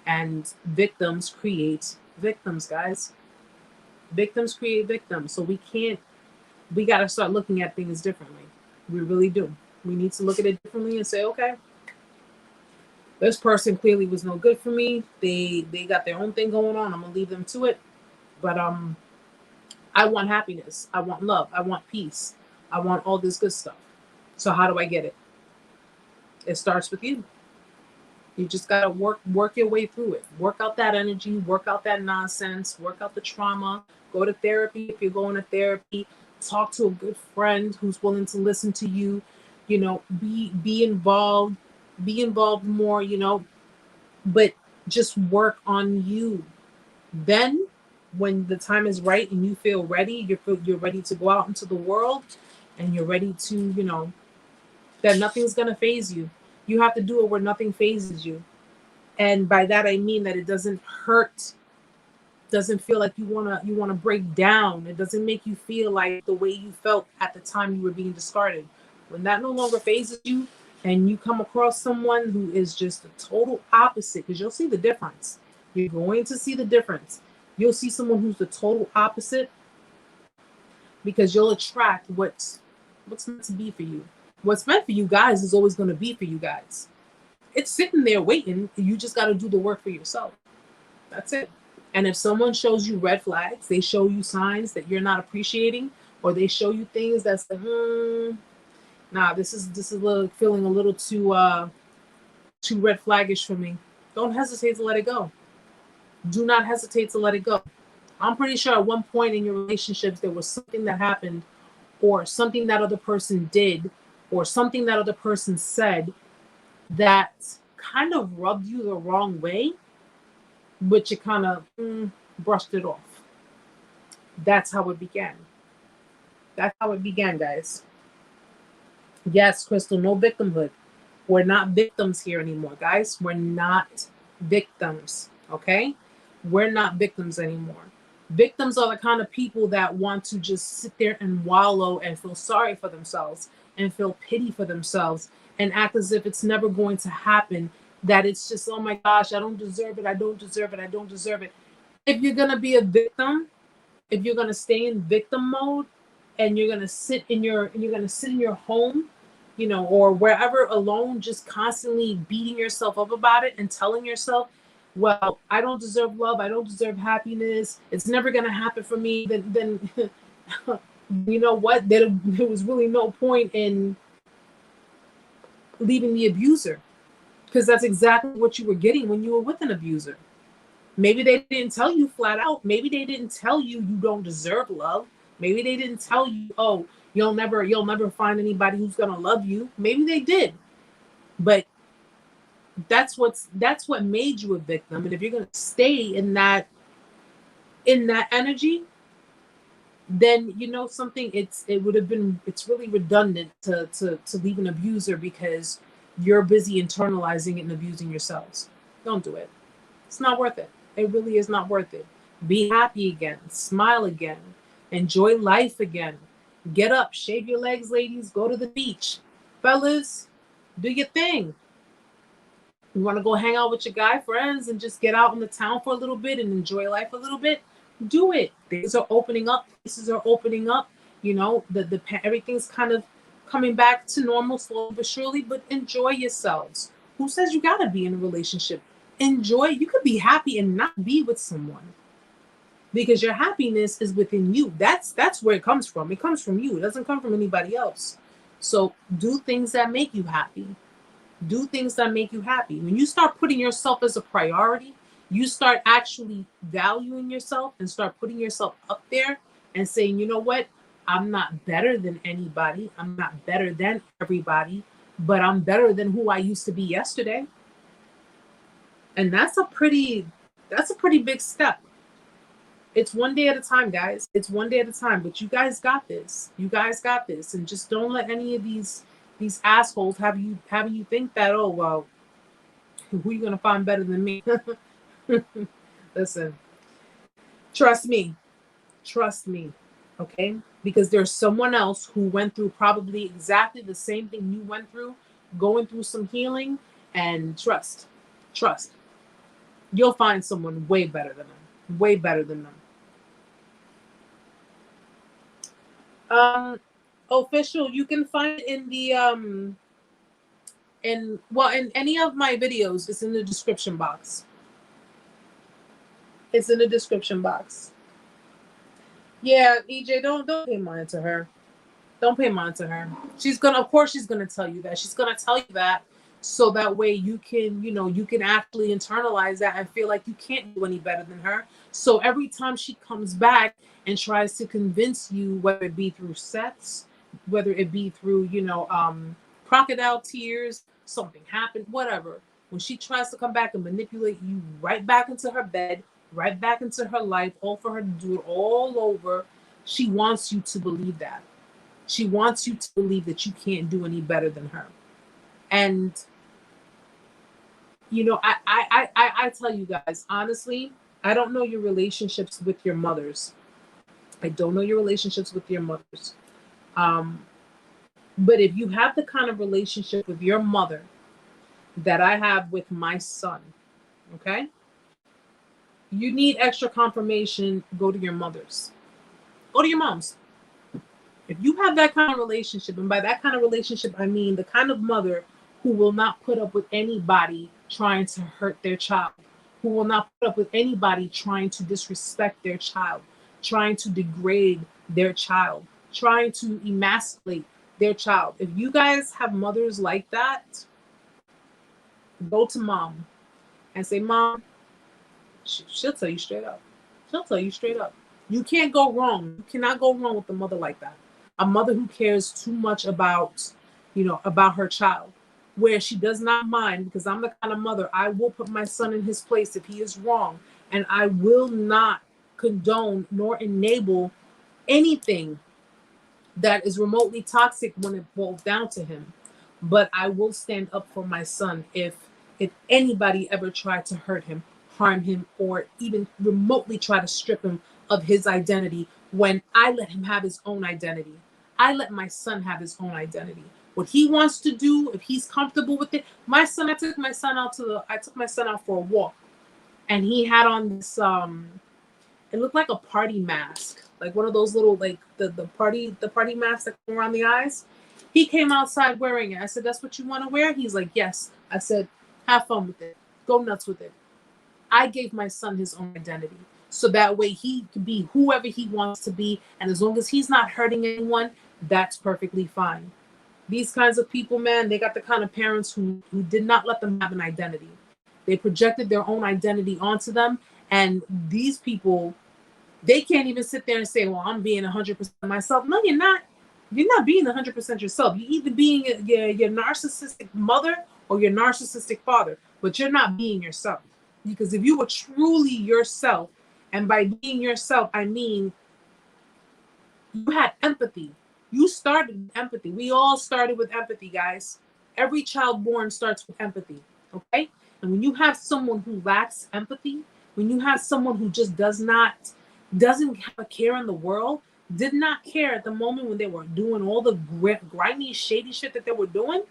And victims create victims, guys. Victims create victims. So we got to start looking at things differently. We really do. We need to look at it differently and say, okay, this person clearly was no good for me. They got their own thing going on. I'm going to leave them to it. But I want happiness. I want love. I want peace. I want all this good stuff. So how do I get it? It starts with you. You just got to work your way through it. Work out that energy. Work out that nonsense. Work out the trauma. Go to therapy if you're going to therapy. Talk to a good friend who's willing to listen to you. You know, be involved. Be involved more, you know. But just work on you. Then when the time is right and you feel ready, you're ready to go out into the world, and you're ready to, you know, that nothing's going to phase you. You have to do it where nothing phases you. And by that, I mean that it doesn't hurt, doesn't feel like you want to break down. It doesn't make you feel like the way you felt at the time you were being discarded. When that no longer phases you and you come across someone who is just the total opposite, because you'll see the difference. You're going to see the difference. You'll see someone who's the total opposite, because you'll attract what's meant to be for you. What's meant for you guys is always going to be for you guys. It's sitting there waiting. You just got to do the work for yourself. That's it. And if someone shows you red flags, they show you signs that you're not appreciating, or they show you things that's like, nah, this is feeling a little too red flaggish for me. Don't hesitate to let it go. Do not hesitate to let it go. I'm pretty sure at one point in your relationships there was something that happened, or something that other person did, or something that other person said that kind of rubbed you the wrong way, but you kind of brushed it off. That's how it began. That's how it began, guys. Yes, Crystal, no victimhood. We're not victims here anymore, guys. We're not victims, okay? We're not victims anymore. Victims are the kind of people that want to just sit there and wallow and feel sorry for themselves and feel pity for themselves and act as if it's never going to happen, that it's just, oh my gosh, I don't deserve it, I don't deserve it, I don't deserve it. If you're going to be a victim, if you're going to stay in victim mode, and you're going to sit in your home, you know, or wherever alone, just constantly beating yourself up about it and telling yourself, well, I don't deserve love, I don't deserve happiness, it's never going to happen for me, then you know what? There was really no point in leaving the abuser, because that's exactly what you were getting when you were with an abuser. Maybe they didn't tell you flat out. Maybe they didn't tell you you don't deserve love. Maybe they didn't tell you, oh, you'll never find anybody who's gonna love you. Maybe they did, but that's what made you a victim. And if you're gonna stay in that energy, then you know something. It's really redundant to leave an abuser, because you're busy internalizing it and abusing yourselves. Don't do it. It's not worth it. It really is not worth it. Be happy again. Smile again. Enjoy life again. Get up. Shave your legs, ladies. Go to the beach. Fellas, do your thing. You want to go hang out with your guy friends and just get out in the town for a little bit and enjoy life a little bit? Do it. Things are opening up. Places are opening up. You know, the everything's kind of coming back to normal slowly but surely, but enjoy yourselves. Who says you got to be in a relationship? Enjoy. You could be happy and not be with someone, because your happiness is within you. That's where it comes from. It comes from you. It doesn't come from anybody else. So do things that make you happy. Do things that make you happy. When you start putting yourself as a priority, you start actually valuing yourself and start putting yourself up there and saying, you know what? I'm not better than anybody. I'm not better than everybody, but I'm better than who I used to be yesterday. And that's a pretty big step. It's one day at a time, guys. It's one day at a time. But you guys got this. You guys got this. And just don't let any of these assholes have you think that, oh, well, who are you gonna find better than me? Listen, trust me, okay? Because there's someone else who went through probably exactly the same thing you went through, going through some healing, and trust. You'll find someone way better than them. Way better than them. Official, you can find it in the in any of my videos. It's in the description box. It's in the description box. Yeah, EJ, don't pay mind to her. Don't pay mind to her. Of course she's gonna tell you that. She's gonna tell you that, so that way you can actually internalize that and feel like you can't do any better than her. So every time she comes back and tries to convince you, whether it be through sex, whether it be through, crocodile tears, something happened, whatever. When she tries to come back and manipulate you right back into her bed, right back into her life, all for her to do it all over, she wants you to believe that. She wants you to believe that you can't do any better than her. And, I tell you guys, honestly, I don't know your relationships with your mothers. I don't know your relationships with your mothers. But if you have the kind of relationship with your mother that I have with my son, okay? you need extra confirmation, go to your mothers. Go to your moms. If you have that kind of relationship, and by that kind of relationship, I mean the kind of mother who will not put up with anybody trying to hurt their child, who will not put up with anybody trying to disrespect their child, trying to degrade their child, trying to emasculate their child. If you guys have mothers like that, go to mom and say, Mom, she'll tell you straight up. She'll tell you straight up. You can't go wrong. You cannot go wrong with a mother like that. A mother who cares too much about, about her child, where she does not mind, because I'm the kind of mother, I will put my son in his place if he is wrong, and I will not condone nor enable anything that is remotely toxic when it boils down to him. But I will stand up for my son if anybody ever tried to hurt him, harm him, or even remotely try to strip him of his identity when I let him have his own identity. I let my son have his own identity. What he wants to do, if he's comfortable with it. I took my son out for a walk, and he had on this it looked like a party mask, like one of those little, like the party masks that go around the eyes. He came outside wearing it. I said, "That's what you want to wear?" He's like, "Yes." I said, "Have fun with it. Go nuts with it." I gave my son his own identity, so that way he can be whoever he wants to be, and as long as he's not hurting anyone, that's perfectly fine. These kinds of people, man, they got the kind of parents who did not let them have an identity. They projected their own identity onto them, and these people, they can't even sit there and say, "Well, I'm being 100% myself." No, you're not. You're not being 100% yourself. You're either being your narcissistic mother or your narcissistic father, but you're not being yourself. Because if you were truly yourself, and by being yourself, I mean you had empathy. You started with empathy. We all started with empathy, guys. Every child born starts with empathy, okay? And when you have someone who lacks empathy, when you have someone who just doesn't have a care in the world, did not care at the moment when they were doing all the grimy, shady shit that they were doing,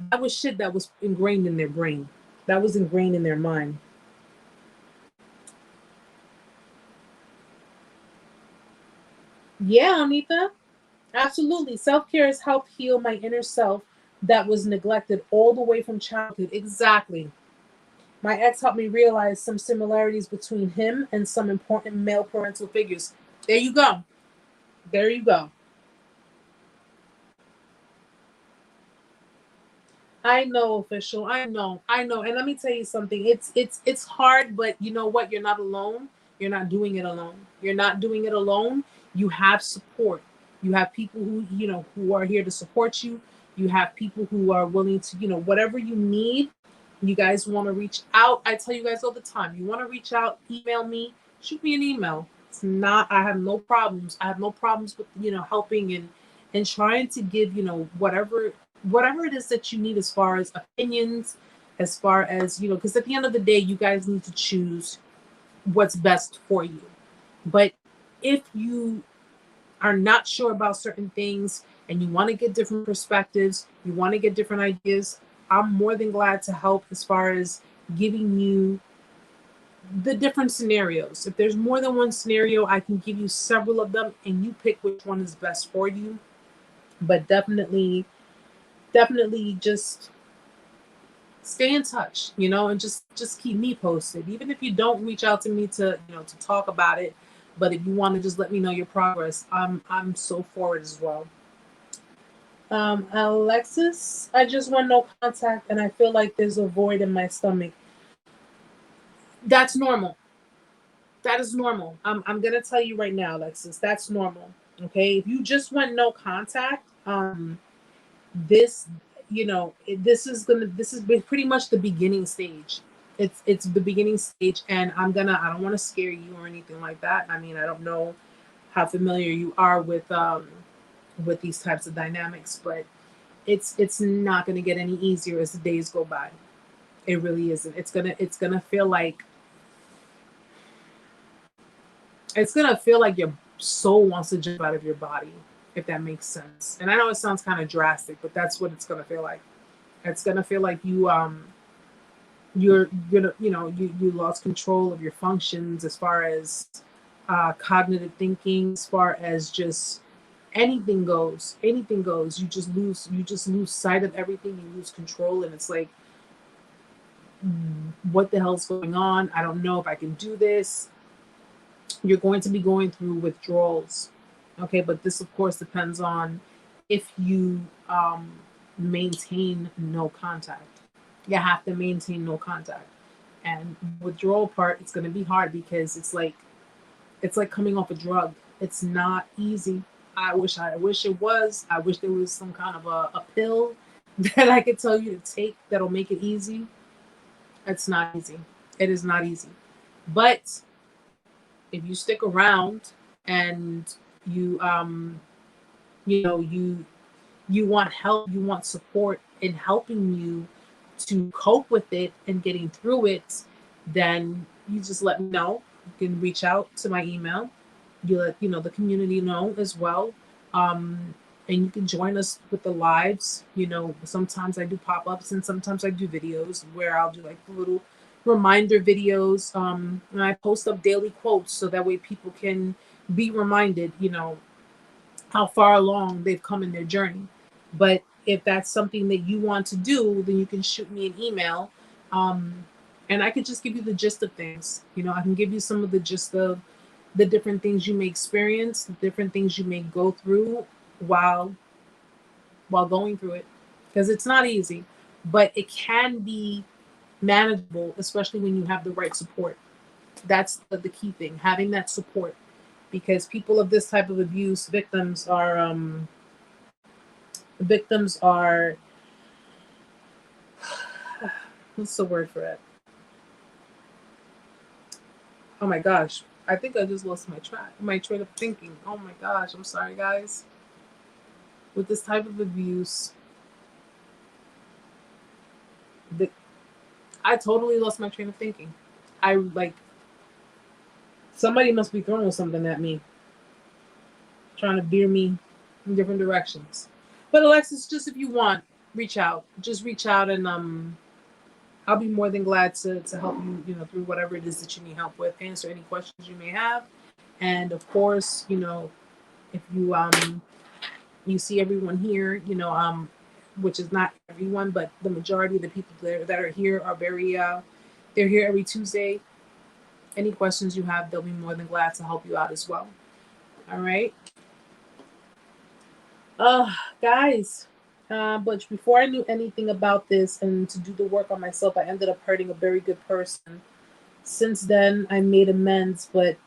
that was shit that was ingrained in their brain. That was ingrained in their mind. Yeah, Anita, absolutely. Self-care has helped heal my inner self that was neglected all the way from childhood. Exactly. My ex helped me realize some similarities between him and some important male parental figures. There you go. There you go. I know, official. I know. I know. And let me tell you something. It's hard, but you know what? You're not alone. You're not doing it alone. You're not doing it alone. You have support. You have people who are here to support you. You have people who are willing to, whatever you need. You guys want to reach out. I tell you guys all the time. You want to reach out, email me, shoot me an email. It's not, I have no problems. I have no problems with, helping and trying to give, whatever it is that you need as far as opinions, as far as, because at the end of the day, you guys need to choose what's best for you. But if you are not sure about certain things and you want to get different perspectives, you want to get different ideas, I'm more than glad to help as far as giving you the different scenarios. If there's more than one scenario, I can give you several of them and you pick which one is best for you. But definitely just stay in touch, and just keep me posted. Even if you don't reach out to me to talk about it, but if you want to just let me know your progress, I'm so for it as well. Alexis, I just want no contact and I feel like there's a void in my stomach. That's normal. That is normal. I'm gonna tell you right now, Alexis, that's normal. Okay, if you just want no contact, this this is pretty much the beginning stage. It's the beginning stage, and I don't want to scare you or anything like that. I mean, I don't know how familiar you are with these types of dynamics, but it's not going to get any easier as the days go by. It really isn't. It's gonna feel like your soul wants to jump out of your body, if that makes sense. And I know it sounds kind of drastic, but that's what it's gonna feel like. It's gonna feel like you you're gonna, you lost control of your functions as far as cognitive thinking, as far as just anything goes. You just lose sight of everything. You lose control, and it's like, what the hell's going on? I don't know if I can do this. You're going to be going through withdrawals. Okay, but this of course depends on if you maintain no contact. You have to maintain no contact. And withdrawal part, it's going to be hard because it's like coming off a drug. It's not easy. I wish it was. I wish there was some kind of a pill that I could tell you to take that'll make it easy. It's not easy. It is not easy. But if you stick around and you you want help, you want support in helping you to cope with it and getting through it, then you just let me know. You can reach out to my email. You let the community know as well. And you can join us with the lives. Sometimes I do pop-ups and sometimes I do videos where I'll do like little reminder videos. And I post up daily quotes so that way people can be reminded, how far along they've come in their journey. But if that's something that you want to do, then you can shoot me an email. Um, and I could just give you the gist of things. I can give you some of the gist of the different things you may experience, the different things you may go through while going through it. Because it's not easy, but it can be manageable, especially when you have the right support. That's the key thing, having that support. Because people of this type of abuse, victims are what's the word for it? Oh my gosh. I think I just lost my train of thinking. Oh my gosh, I'm sorry guys. With this type of abuse, the, I totally lost my train of thinking. I like somebody must be throwing something at me, trying to veer me in different directions. But Alexis, just if you want, reach out. Just reach out and I'll be more than glad to help you, through whatever it is that you need help with, answer any questions you may have. And of course, if you see everyone here, which is not everyone, but the majority of the people that are here are they're here every Tuesday. Any questions you have, they'll be more than glad to help you out as well. All right. Guys, but before I knew anything about this and to do the work on myself, I ended up hurting a very good person. Since then, I made amends, but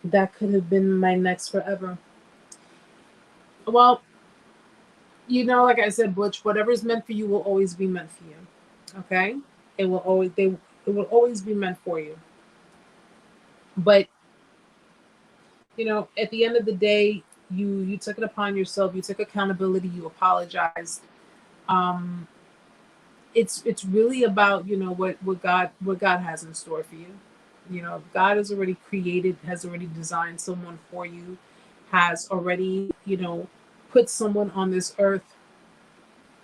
that could have been my next forever. Well, like I said, Butch, whatever's meant for you will always be meant for you. Okay? It will always be meant for you. But at the end of the day, you took it upon yourself. You took accountability. You apologized. Um, it's really about what God has in store for you. God has already designed someone for you, has already put someone on this earth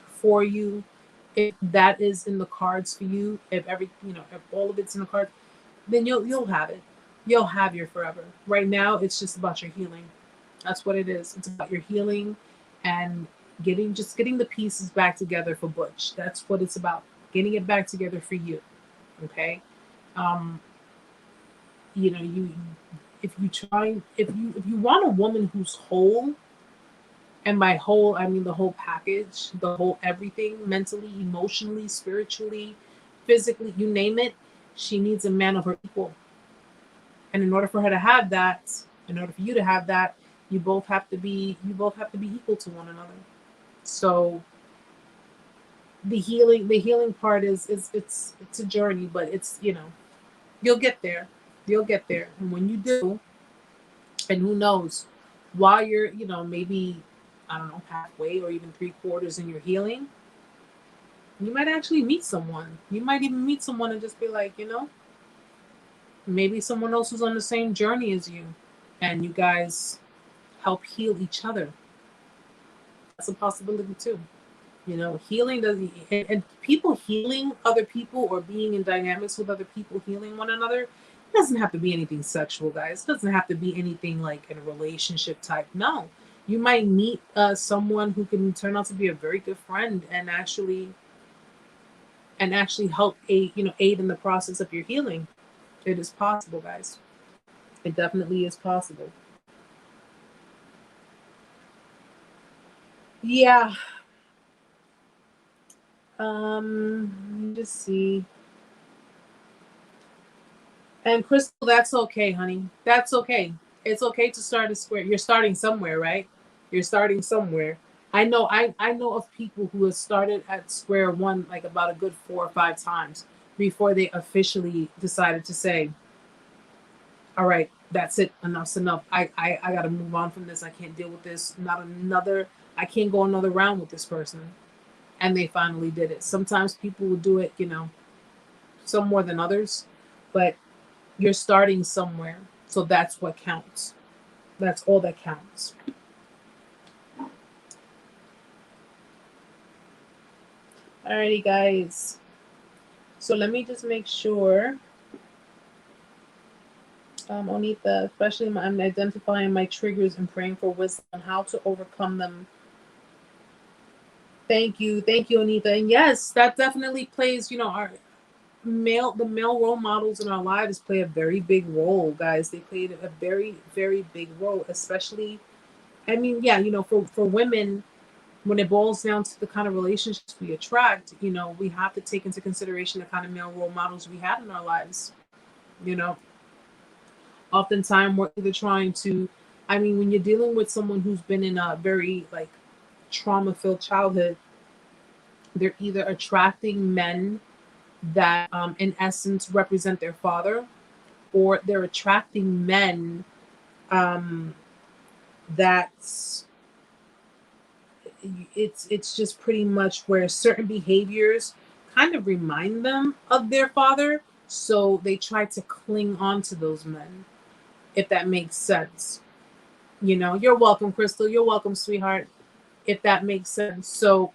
for you. If that is in the cards for you, if all of it's in the cards, then you'll have it. You'll have your forever. Right now, it's just about your healing. That's what it is. It's about your healing and getting the pieces back together for Butch. That's what it's about. Getting it back together for you. Okay. Um, you if you want a woman who's whole, and by whole I mean the whole package, the whole everything, mentally, emotionally, spiritually, physically, you name it, she needs a man of her equal. And in order for her to have that, in order for you to have that, you both have to be equal to one another. So the healing part is it's a journey, but it's you'll get there. You'll get there. And when you do, and who knows, while you're, maybe, I don't know, halfway or even three-quarters in your healing, you might actually meet someone. You might even meet someone and just be like, maybe someone else who's on the same journey as you, and you guys help heal each other. That's a possibility too. You know, healing doesn't, and people healing other people or being in dynamics with other people healing one another, it doesn't have to be anything sexual, guys. It doesn't have to be anything like in a relationship type. No, you might meet someone who can turn out to be a very good friend and actually help aid in the process of your healing. It is possible, guys. It definitely is possible. Yeah. Let me just see. And Crystal, that's okay, honey. That's okay. It's okay to start a square. You're starting somewhere, right? You're starting somewhere. I know of people who have started at square one like about a good 4 or 5 times before they officially decided to say, all right, that's it. Enough's enough. I gotta move on from this. I can't deal with this. I can't go another round with this person. And they finally did it. Sometimes people will do it, some more than others, but you're starting somewhere. So that's what counts. That's all that counts. Alrighty, guys. So let me just make sure. Onita, especially I'm identifying my triggers and praying for wisdom on how to overcome them. Thank you, Onita. And yes, that definitely plays. The male role models in our lives play a very big role, guys. They played a very, very big role, especially. I mean, yeah, for women, when it boils down to the kind of relationships we attract, we have to take into consideration the kind of male role models we have in our lives. You know, oftentimes we're either trying to, I mean, when you're dealing with someone who's been in a very like trauma-filled childhood, they're either attracting men that, in essence, represent their father, or they're attracting men that's it's just pretty much where certain behaviors kind of remind them of their father, so they try to cling on to those men, if that makes sense. You're welcome, Crystal. You're welcome, sweetheart. If that makes sense. So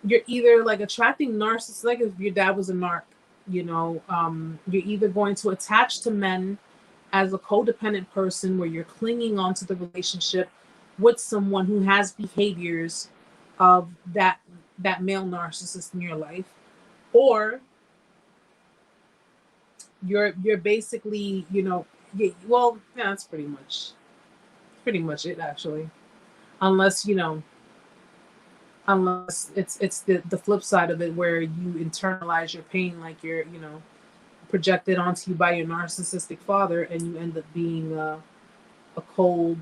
you're either like attracting narcissists, like if your dad was a narc, you're either going to attach to men as a codependent person where you're clinging on to the relationship with someone who has behaviors of that male narcissist in your life, or you're basically, well, yeah, that's pretty much it, actually. Unless it's the flip side of it, where you internalize your pain, like you're projected onto you by your narcissistic father, and you end up being a cold,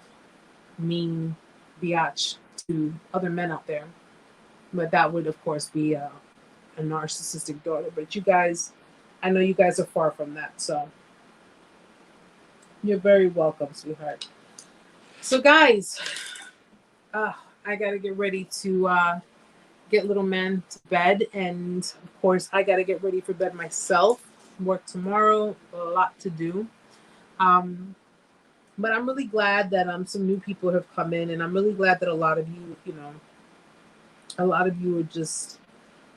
mean biatch to other men out there. But that would, of course, be a narcissistic daughter. But you guys, I know you guys are far from that, so you're very welcome, sweetheart. So, guys, I gotta get ready to get little man to bed, and of course, I gotta get ready for bed myself. Work tomorrow, a lot to do. But I'm really glad that some new people have come in, and I'm really glad that a lot of you, a lot of you are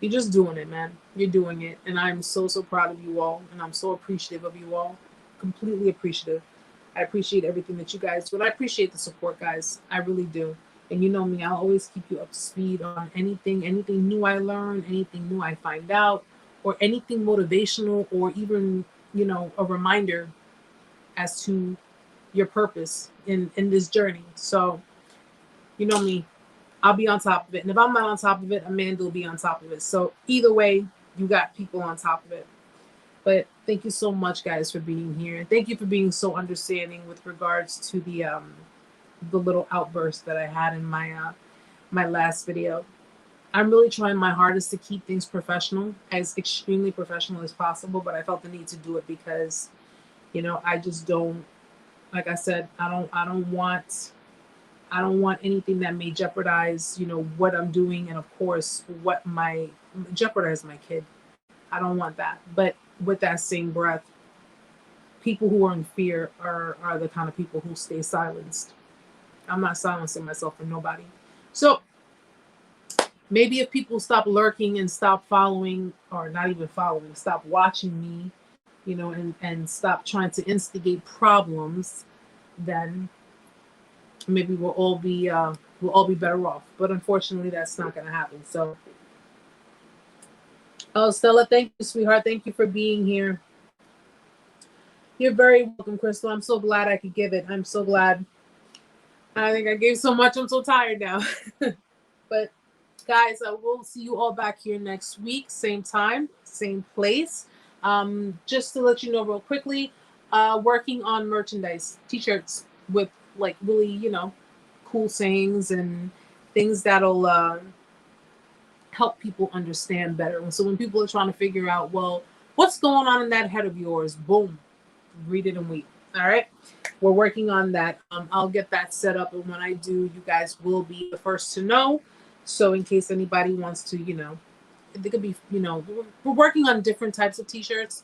you're just doing it, man. You're doing it, and I'm so proud of you all, and I'm so appreciative of you all. Completely appreciative. I appreciate everything that you guys do, and I appreciate the support, guys. I really do. And you know me, I'll always keep you up to speed on anything new I learn, anything new I find out, or anything motivational, or even, a reminder as to your purpose in this journey. So, you know me, I'll be on top of it. And if I'm not on top of it, Amanda will be on top of it. So either way, you got people on top of it. But thank you so much, guys, for being here. And thank you for being so understanding with regards to the little outburst that I had in my last video. I'm really trying my hardest to keep things professional, as extremely professional as possible, but I felt the need to do it because, I just don't, like I said, I don't want anything that may jeopardize, what I'm doing, and of course, jeopardize my kid. I don't want that. But with that same breath, people who are in fear are the kind of people who stay silenced. I'm not silencing myself for nobody. So maybe if people stop lurking and stop following, or not even following, stop watching me, and stop trying to instigate problems, then maybe we'll all be better off. But unfortunately, that's not going to happen. So, oh, Stella, thank you, sweetheart. Thank you for being here. You're very welcome, Crystal. I'm so glad I could give it. I'm so glad. I think I gave so much. I'm so tired now. But guys, I will see you all back here next week, same time, same place. Just to let you know real quickly, working on merchandise, t-shirts with like really, cool sayings and things that'll help people understand better. So when people are trying to figure out, well, what's going on in that head of yours? Boom, read it and weep. All right, we're working on that. I'll get that set up, and when I do, you guys will be the first to know. So in case anybody wants to, they could be, we're working on different types of t-shirts.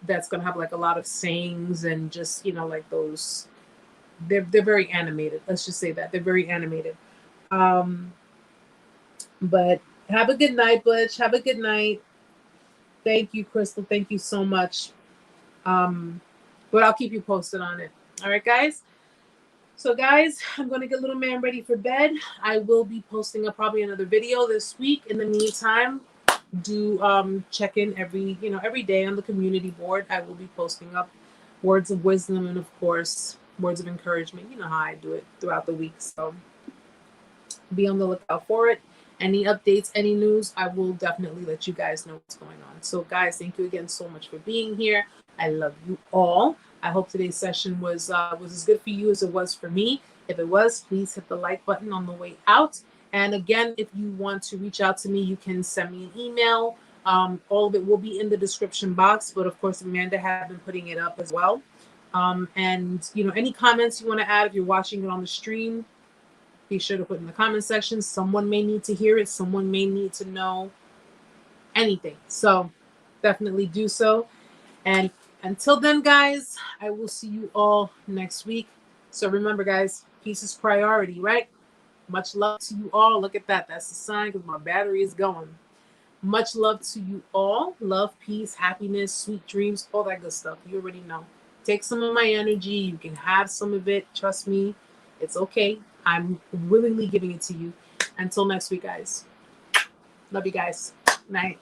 That's gonna have like a lot of sayings and just, like those. They're very animated. Let's just say that they're very animated. But have a good night, Butch. Have a good night. Thank you, Crystal. Thank you so much. But I'll keep you posted on it. All right, guys. So, guys, I'm going to get little man ready for bed. I will be posting up probably another video this week. In the meantime, do check in every day on the community board. I will be posting up words of wisdom and, of course, words of encouragement. You know how I do it throughout the week. So be on the lookout for it. Any updates, any news, I will definitely let you guys know what's going on. So, guys, thank you again so much for being here. I love you all. I hope today's session was as good for you as it was for me. If it was, please hit the like button on the way out. And again, if you want to reach out to me, you can send me an email. All of it will be in the description box. But of course, Amanda has been putting it up as well. And any comments you want to add if you're watching it on the stream, be sure to put in the comment section. Someone may need to hear it. Someone may need to know anything. So definitely do so. And until then, guys, I will see you all next week. So remember, guys, peace is priority, right? Much love to you all. Look at that. That's the sign because my battery is going. Much love to you all. Love, peace, happiness, sweet dreams, all that good stuff. You already know. Take some of my energy. You can have some of it. Trust me. It's okay. I'm willingly giving it to you. Until next week, guys. Love you guys. Night.